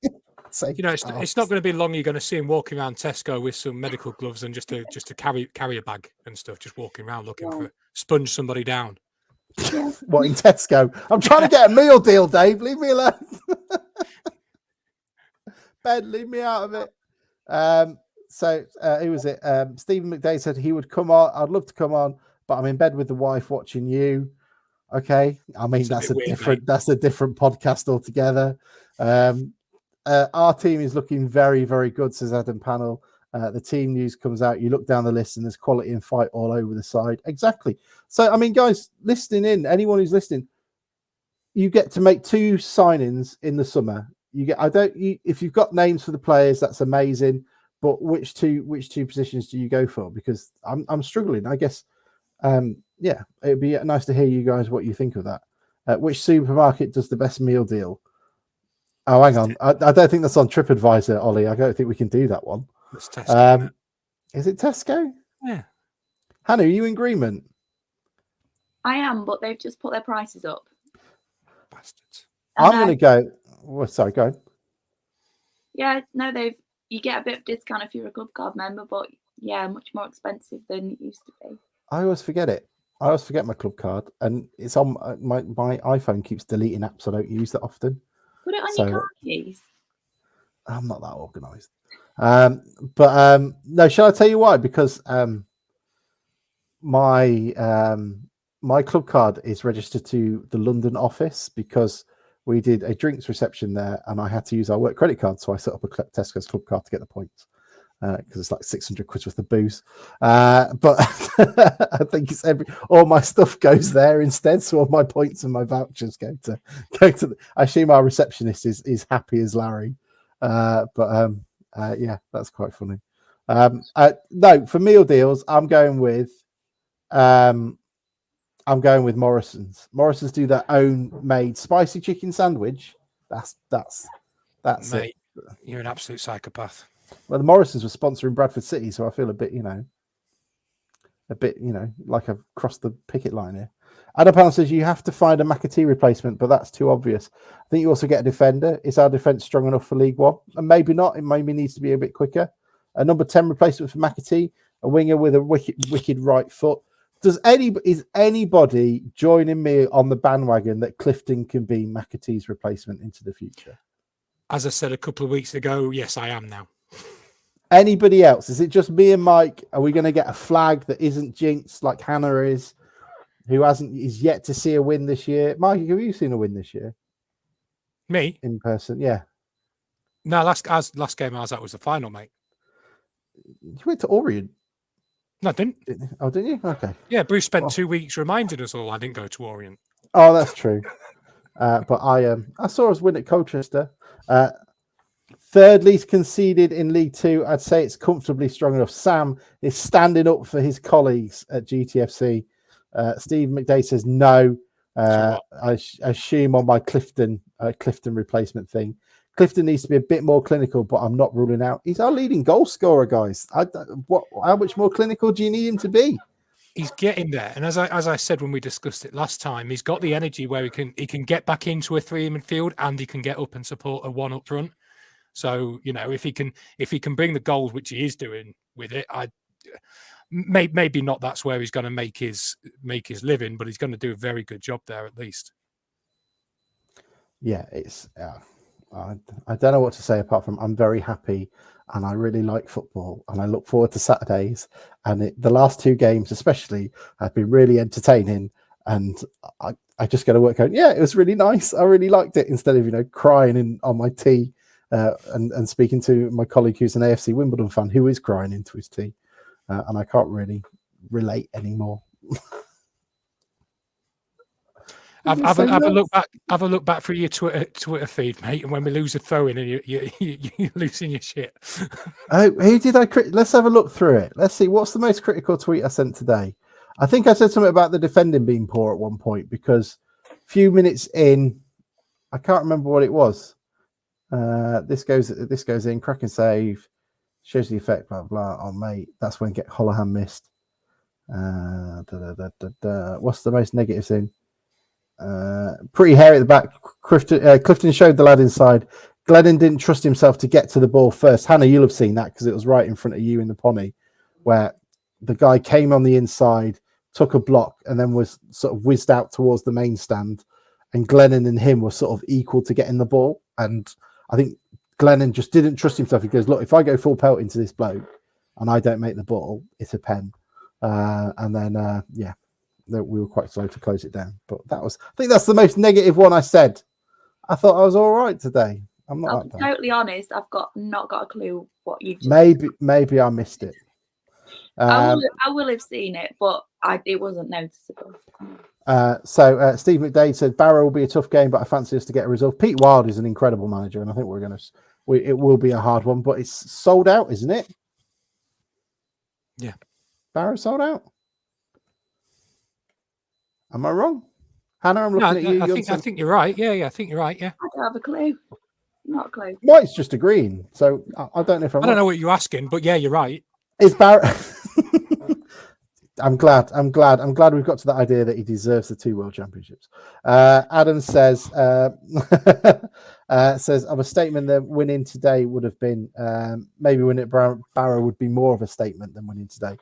It's not going to be long. You're going to see him walking around Tesco with some medical gloves and just to carry a bag and stuff, just walking around looking for sponge somebody down. Yeah. What in Tesco? I'm trying to get a meal deal, Dave. Leave me alone. Ben, leave me out of it. Who was it? Stephen McDay said he would come on. I'd love to come on, but I'm in bed with the wife watching you. Okay, I mean that's a different podcast altogether. Our team is looking very, very good, says Adam Panel. The team news comes out. You look down the list, and there's quality and fight all over the side. Exactly. So, I mean, guys, listening in, anyone who's listening, you get to make 2 signings in the summer. If you've got names for the players, that's amazing. But which two positions do you go for? Because I'm struggling. I guess. Yeah, it'd be nice to hear you guys what you think of that. Which supermarket does the best meal deal? Oh, hang on. I don't think that's on TripAdvisor, Ollie. I don't think we can do that one. It's Tesco. Is it Tesco? Yeah. Hannah, are you in agreement? I am, but they've just put their prices up. Bastards. I'm going to go. Well, sorry, go ahead. Yeah, no, they've you get a bit of discount if you're a club card member, but yeah, much more expensive than it used to be. I always forget it. I always forget my club card, and it's on my iPhone keeps deleting apps I don't use that often. Put it on So, your card keys. I'm not that organised. No, shall I tell you why? Because my club card is registered to the London office because we did a drinks reception there, and I had to use our work credit card, so I set up a Tesco's club card to get the points because it's like 600 quid worth of booze. But I think it's all my stuff goes there instead, so all my points and my vouchers go to. I assume our receptionist is happy as Larry. Yeah, that's quite funny. No, for meal deals, I'm going with Morrison's. Morrison's do their own made spicy chicken sandwich. That's Mate, it. You're an absolute psychopath. Well, the Morrison's were sponsoring Bradford City, so I feel a bit, like I've crossed the picket line here. Adam says you have to find a McAtee replacement, but that's too obvious. I think you also get a defender. Is our defence strong enough for League One? And maybe not. It maybe needs to be a bit quicker. A number 10 replacement for McAtee, a winger with a wicked right foot. Is anybody joining me on the bandwagon that Clifton can be McAtee's replacement into the future? As I said a couple of weeks ago, yes, I am now. Anybody else? Is it just me and Mike? Are we going to get a flag that isn't jinxed like Hannah is, who is yet to see a win this year? Mike, have you seen a win this year? Me? In person, yeah. No, last game I was at was the final, mate. You went to Orient? No, I didn't. Oh, didn't you? Okay. Yeah, Bruce spent 2 weeks reminding us all I didn't go to Orient. Oh, that's true. But I saw us win at Colchester. Third least conceded in League Two. I'd say it's comfortably strong enough. Sam is standing up for his colleagues at GTFC. Steve McDay says no. I assume on my Clifton replacement thing. Clifton needs to be a bit more clinical, but I'm not ruling out. He's our leading goal scorer, guys. How much more clinical do you need him to be? He's getting there, and as I said when we discussed it last time, he's got the energy where he can get back into a three in midfield and he can get up and support a one up front. So if he can bring the goals, which he is doing with it, maybe not. That's where he's going to make his living, but he's going to do a very good job there at least. Yeah, it's. I don't know what to say apart from I'm very happy and I really like football and I look forward to Saturdays. And the last two games, especially, have been really entertaining. And I just got to work out. Yeah, it was really nice. I really liked it instead of crying on my tea and speaking to my colleague who's an AFC Wimbledon fan who is crying into his tea, and I can't really relate anymore. Have a look back through your Twitter feed, mate. And when we lose a throw in, and you're losing your shit. Oh, who did I? Let's have a look through it. Let's see. What's the most critical tweet I sent today? I think I said something about the defending being poor at one point because a few minutes in, I can't remember what it was. This goes in, cracking save, shows the effect, blah blah. Oh mate, that's when Holohan missed. What's the most negative thing? Pretty hairy at the back. Clifton showed the lad inside. Glennon didn't trust himself to get to the ball first. Hannah, you'll have seen that because it was right in front of you in the pony, where the guy came on the inside, took a block, and then was sort of whizzed out towards the main stand. And Glennon and him were sort of equal to getting the ball. And I think Glennon just didn't trust himself. He goes, look, if I go full pelt into this bloke and I don't make the ball, it's a pen. We were quite slow to close it down. But I think that's the most negative one I said. I thought I was all right today. I'm not. I'll be totally honest. I've not got a clue what you. Maybe I missed it. I will have seen it, but it wasn't noticeable. So Steve McDade said Barrow will be a tough game, but I fancy us to get a result. Pete Wild is an incredible manager, and I think it will be a hard one, but it's sold out, isn't it? Yeah, Barrow sold out. Am I wrong? Hannah, I'm looking at you. I think you're right. Yeah, I think you're right. Yeah. I don't have a clue. Not a clue. Mike's just agreeing. So I don't know if I don't know what you're asking, but yeah, you're right. Is Barrow... I'm glad we've got to that idea that he deserves the 2 World Championships. Adam says, Says of a statement that winning today would have been maybe winning at Barrow would be more of a statement than winning today.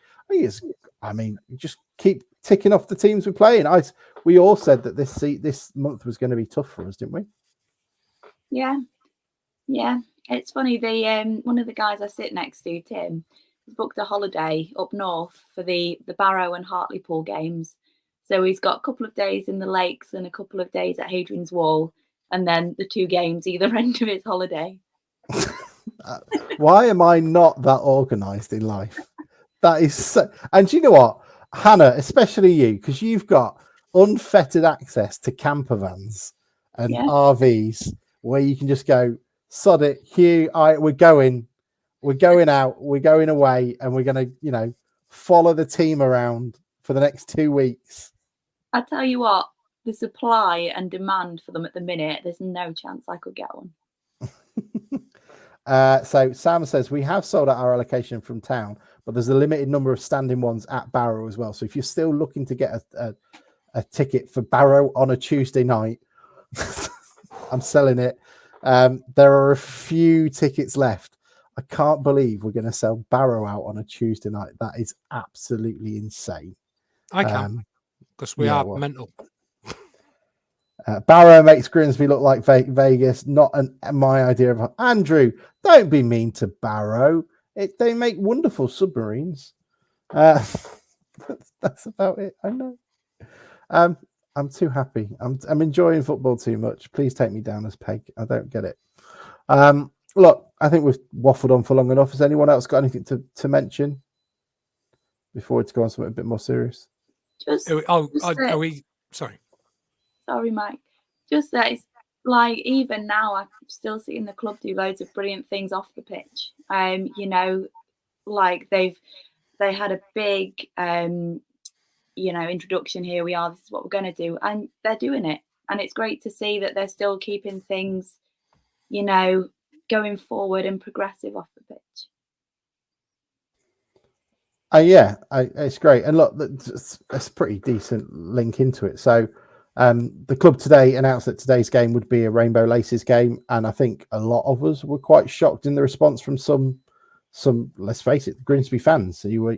I mean, just keep ticking off the teams we're playing. We all said that this month was going to be tough for us, didn't we? Yeah. It's funny. One of the guys I sit next to, Tim, booked a holiday up north for the Barrow and Hartlepool games. So he's got a couple of days in the Lakes and a couple of days at Hadrian's Wall, and then the 2 games either end of his holiday. Why am I not that organised in life? That is so... And you know what, Hannah, especially you, because you've got unfettered access to camper vans and RVs where you can just go, sod it, Hugh, we're going out, we're going away, and we're going to, follow the team around for the next 2 weeks. I tell you what, the supply and demand for them at the minute, there's no chance I could get one. So Sam says, we have sold out our allocation from town, but there's a limited number of standing ones at Barrow as well. So if you're still looking to get a ticket for Barrow on a Tuesday night, I'm selling it. There are a few tickets left. I can't believe we're going to sell Barrow out on a Tuesday night. That is absolutely insane. I can, because we are mental. Barrow makes Grimsby look like Vegas, not my idea of... Andrew, don't be mean to Barrow. They make wonderful submarines. That's about it. I know. I'm too happy. I'm enjoying football too much. Please take me down as Peg. I don't get it. Look, I think we've waffled on for long enough. Has anyone else got anything to mention before we go on something a bit more serious? Are we? Sorry. Sorry, Mike. Just that it's like, even now, I'm still seeing the club do loads of brilliant things off the pitch. Like they had a big, introduction. Here we are. This is what we're going to do, and they're doing it. And it's great to see that they're still keeping things, going forward and progressive off the pitch. It's great. And look, that's a pretty decent link into it. So the club today announced that today's game would be a Rainbow Laces game. And I think a lot of us were quite shocked in the response from some, let's face it, Grimsby fans who were,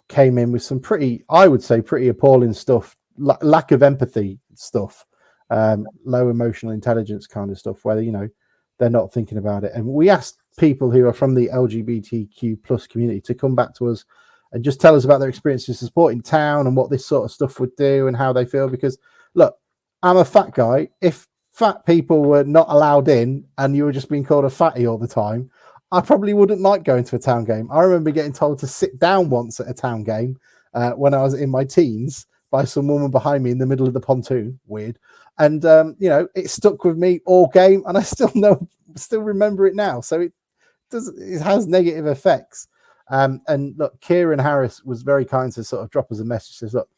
came in with some pretty appalling stuff, lack of empathy stuff, low emotional intelligence kind of stuff, where, they're not thinking about it. And we asked people who are from the LGBTQ plus community to come back to us and just tell us about their experiences supporting town and what this sort of stuff would do and how they feel. Because look, I'm a fat guy. If fat people were not allowed in and you were just being called a fatty all the time, I probably wouldn't like going to a town game. I remember getting told to sit down once at a town game when I was in my teens by some woman behind me in the middle of the pontoon. Weird. And, it stuck with me all game, and I still remember it now. So it has negative effects. And look, Kieran Harris was very kind to sort of drop us a message. Says, look,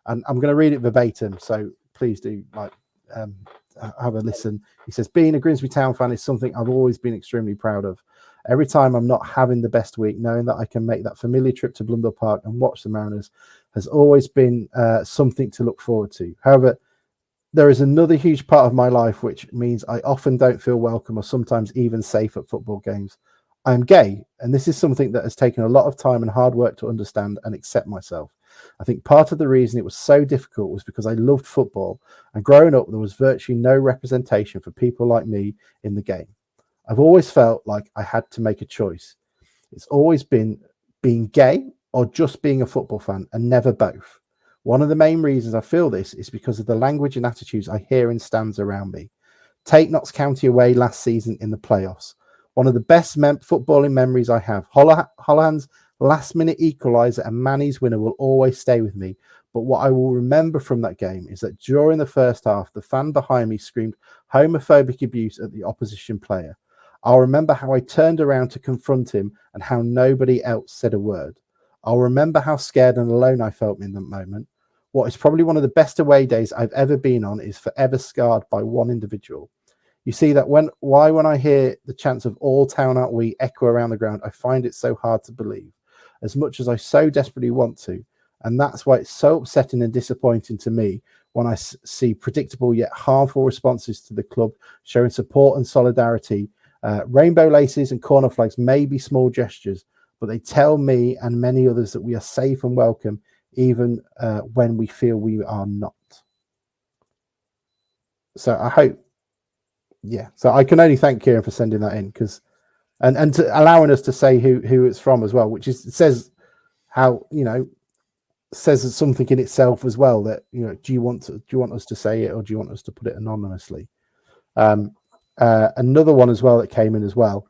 and I'm going to read it verbatim. So please do have a listen. He says, being a Grimsby Town fan is something I've always been extremely proud of. Every time I'm not having the best week, knowing that I can make that familiar trip to Blundell Park and watch the Mariners has always been something to look forward to. However, there is another huge part of my life which means I often don't feel welcome or sometimes even safe at football games. I am gay, and this is something that has taken a lot of time and hard work to understand and accept myself. I think part of the reason it was so difficult was because I loved football, and growing up there was virtually no representation for people like me in the game. I've always felt like I had to make a choice. It's always been being gay or just being a football fan, and never both. One of the main reasons I feel this is because of the language and attitudes I hear in stands around me. Take Notts County away last season in the playoffs. One of the best footballing memories I have. Holland's last-minute equaliser and Manny's winner will always stay with me. But what I will remember from that game is that during the first half, the fan behind me screamed homophobic abuse at the opposition player. I'll remember how I turned around to confront him and how nobody else said a word. I'll remember how scared and alone I felt in that moment. What is probably one of the best away days I've ever been on is forever scarred by one individual. You see that when I hear the chants of all town out we echo around the ground, I find it so hard to believe, as much as I so desperately want to. And that's why it's so upsetting and disappointing to me when I see predictable yet harmful responses to the club showing support and solidarity. Rainbow laces and corner flags may be small gestures, but they tell me and many others that we are safe and welcome, even when we feel we are not. So I hope, so I can only thank Kieran for sending that in, because and to allowing us to say who it's from as well, which is, it says how, says something in itself as well, that, do you want us to say it, or do you want us to put it anonymously? Another one as well that came in as well,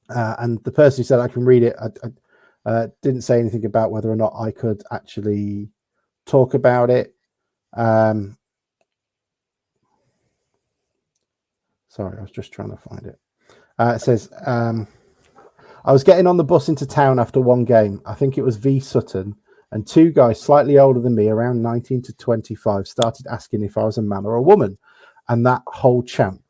and the person who said I can read it, I didn't say anything about whether or not I could actually talk about it. Sorry, I was just trying to find it. It says, I was getting on the bus into town after one game. I think it was v Sutton, and two guys slightly older than me, around 19 to 25, started asking if I was a man or a woman, and that whole chant.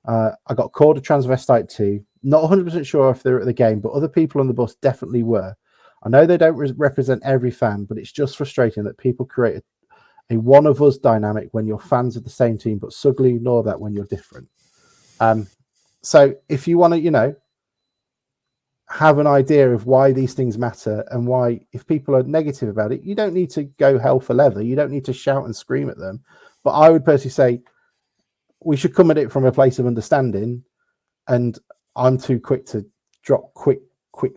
I got called a transvestite too. Not 100% sure if they're at the game, but other people on the bus definitely were. I know they don't represent every fan, but it's just frustrating that people create a one of us dynamic when you're fans of the same team, but suddenly ignore that when you're different. So if you want to, have an idea of why these things matter, and why, if people are negative about it, you don't need to go hell for leather. You don't need to shout and scream at them. But I would personally say we should come at it from a place of understanding. And I'm too quick to drop quick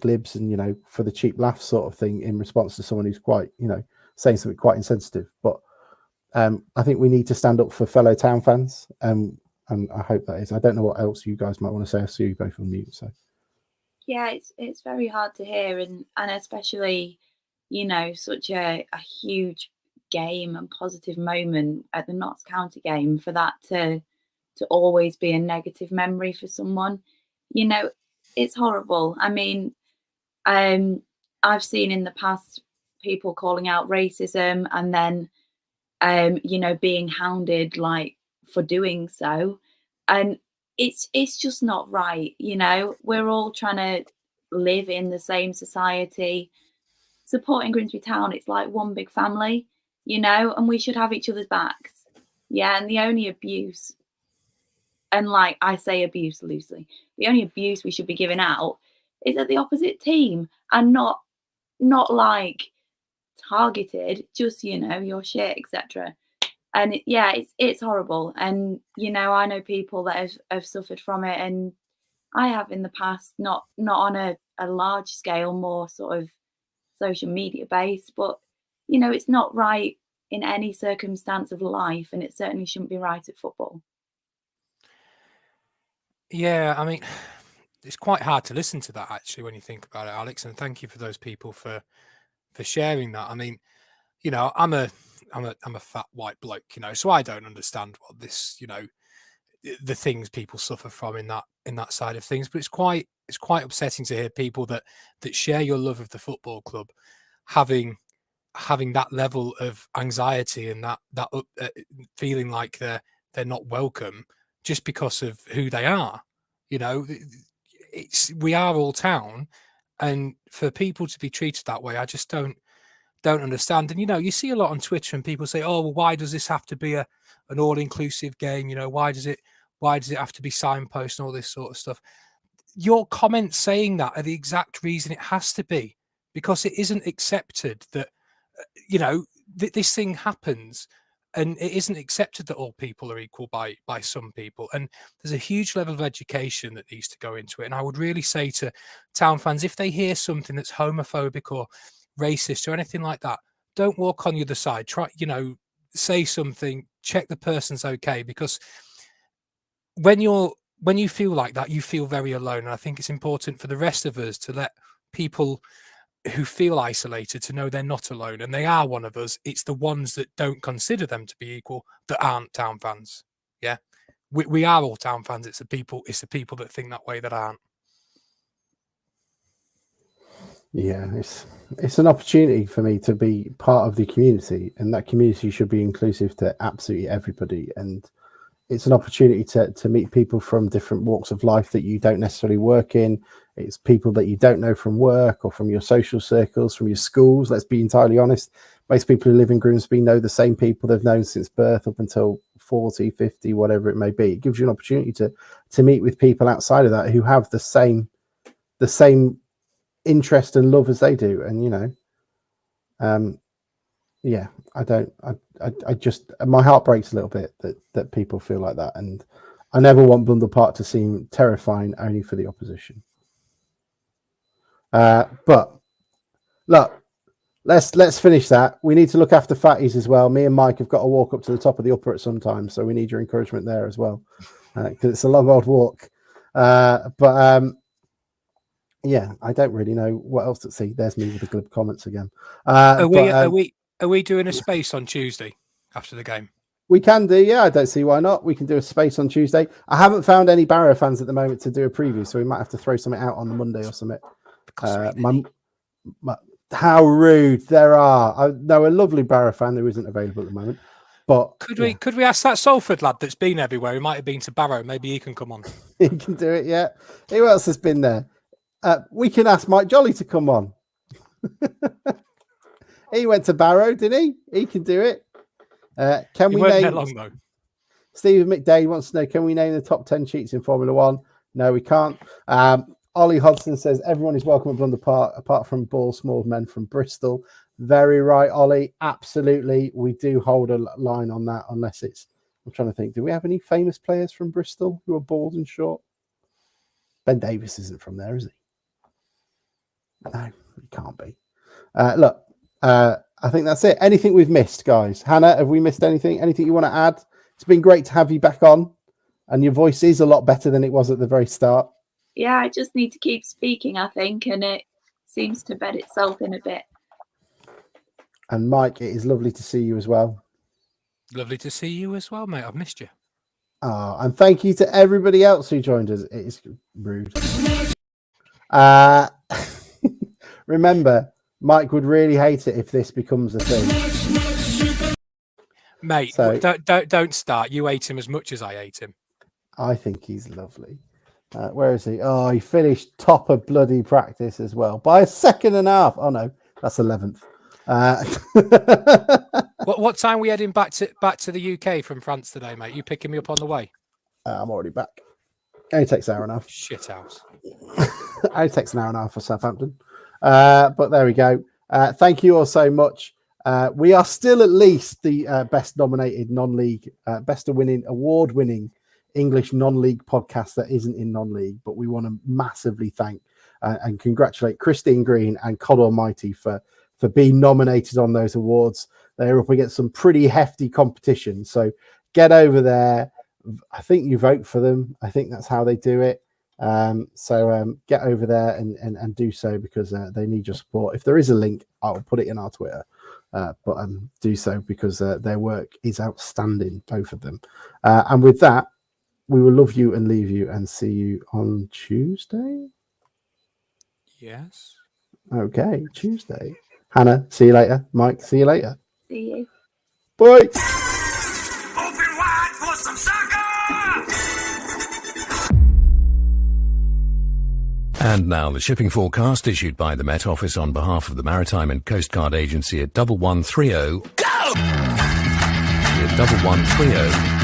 libs and, for the cheap laugh sort of thing in response to someone who's quite, saying something quite insensitive. But I think we need to stand up for fellow town fans. And I hope that is. I don't know what else you guys might want to say. I see you both on mute. So yeah, it's very hard to hear, and especially, such a huge game and positive moment at the Notts County game, for that to always be a negative memory for someone. It's horrible. I mean, I've seen in the past people calling out racism and then being hounded for doing so, and it's just not right. We're all trying to live in the same society. Supporting Grimsby Town, it's like one big family, and we should have each other's backs. Yeah, and the only abuse, and I say abuse loosely, the only abuse we should be giving out is at the opposite team, and not targeted, just your shit, etc. And it's horrible. And I know people that have suffered from it, and I have in the past, not on a large scale, more sort of social media based, but it's not right in any circumstance of life, and it certainly shouldn't be right at football. Yeah, I mean, it's quite hard to listen to that, actually, when you think about it, Alex. And thank you for those people for sharing that. I mean, I'm a fat white bloke, so I don't understand what this, the things people suffer from in that side of things. But it's quite upsetting to hear people that share your love of the football club having that level of anxiety and that feeling like they're not welcome just because of who they are. We are all town, and for people to be treated that way, I just don't understand. And you see a lot on Twitter, and people say, "Oh, well, why does this have to be an all-inclusive game? Why does it have to be signpost and all this sort of stuff?" Your comments saying that are the exact reason it has to be, because it isn't accepted that this thing happens, and it isn't accepted that all people are equal by some people. And there's a huge level of education that needs to go into it. And I would really say to town fans, if they hear something that's homophobic or racist or anything like that, don't walk on the other side. Try, say something, check the person's okay, because when you feel like that, you feel very alone. And I think it's important for the rest of us to let people who feel isolated to know they're not alone, and they are one of us. It's the ones that don't consider them to be equal that aren't town fans. Yeah, we are all town fans. It's the people that think that way that aren't. Yeah, it's an opportunity for me to be part of the community, and that community should be inclusive to absolutely everybody. And it's an opportunity to meet people from different walks of life that you don't necessarily work in. It's people that you don't know from work or from your social circles, from your schools. Let's be entirely honest. most people who live in Grimsby know the same people they've known since birth up until 40, 50, whatever it may be. It gives you an opportunity to meet with people outside of that who have the same interest and love as they do. And, you know, yeah, I just, my heart breaks a little bit that people feel like that. And I never want Blundell Park to seem terrifying only for the opposition. But look, let's finish that. We need to look after fatties as well. Me and Mike have got to walk up to the top of the upper at some time, so we need your encouragement there as well, because it's a long old walk. Yeah, I don't really know what else to see. There's me with the glib comments again. Are we doing a space on Tuesday after the game? We can do, yeah. I don't see why not. We can do a space on Tuesday. I haven't found any Barrow fans at the moment to do a preview, so we might have to throw something out on the Monday or something. How rude! There are. I know a lovely Barrow fan who isn't available at the moment. But could we ask that Salford lad that's been everywhere? He might have been to Barrow. Maybe he can come on. He can do it. Yeah. Who else has been there? We can ask Mike Jolly to come on. He went to Barrow, didn't he? He can do it. Can we name? Long, though. Stephen McDade wants to know: can we name the top 10 cheats in Formula One? No, we can't. Ollie Hodson says everyone is welcome at Blundell Park, apart from Ball Small men from Bristol. Very right, Ollie. Absolutely, we do hold a line on that, unless it's. I'm trying to think. Do we have any famous players from Bristol who are bald and short? Ben Davis isn't from there, is he? No, he can't be. Look, I think that's it. Anything we've missed, guys? Hannah, have we missed anything? Anything you want to add? It's been great to have you back on, and your voice is a lot better than it was at the very start. Yeah, I just need to keep speaking, I think, and it seems to bed itself in a bit. And Mike, it is lovely to see you as well. Lovely to see you as well, mate. I've missed you. And thank you to everybody else who joined us. It is rude. Remember, Mike would really hate it if this becomes a thing. Mate, so, don't start. You hate him as much as I hate him. I think he's lovely. Where is he? Oh, he finished top of bloody practice as well by a second and a half. Oh no, that's 11th. What time are we heading back to the UK from France today, mate? You picking me up on the way? I'm already back. Only takes an hour and a half. Shit house. Only takes an hour and a half for Southampton. But there we go. Thank you all so much. We are still at least the best nominated non-league, award-winning English non-league podcast that isn't in non-league, but we want to massively thank and congratulate Christine Green and Cod Almighty for being nominated on those awards. They're up against some pretty hefty competition, so get over there. I think you vote for them. I think that's how they do it. So get over there and do so, because they need your support. If there is a link, I'll put it in our Twitter. But do so, because their work is outstanding, both of them. And with that, we will love you and leave you and see you on Tuesday. Yes. Okay, Tuesday. Hannah, see you later. Mike, see you later. See you. Bye. Open wide for some soccer! And now the shipping forecast issued by the Met Office on behalf of the Maritime and Coast Guard Agency at 1130. Go! At 1130.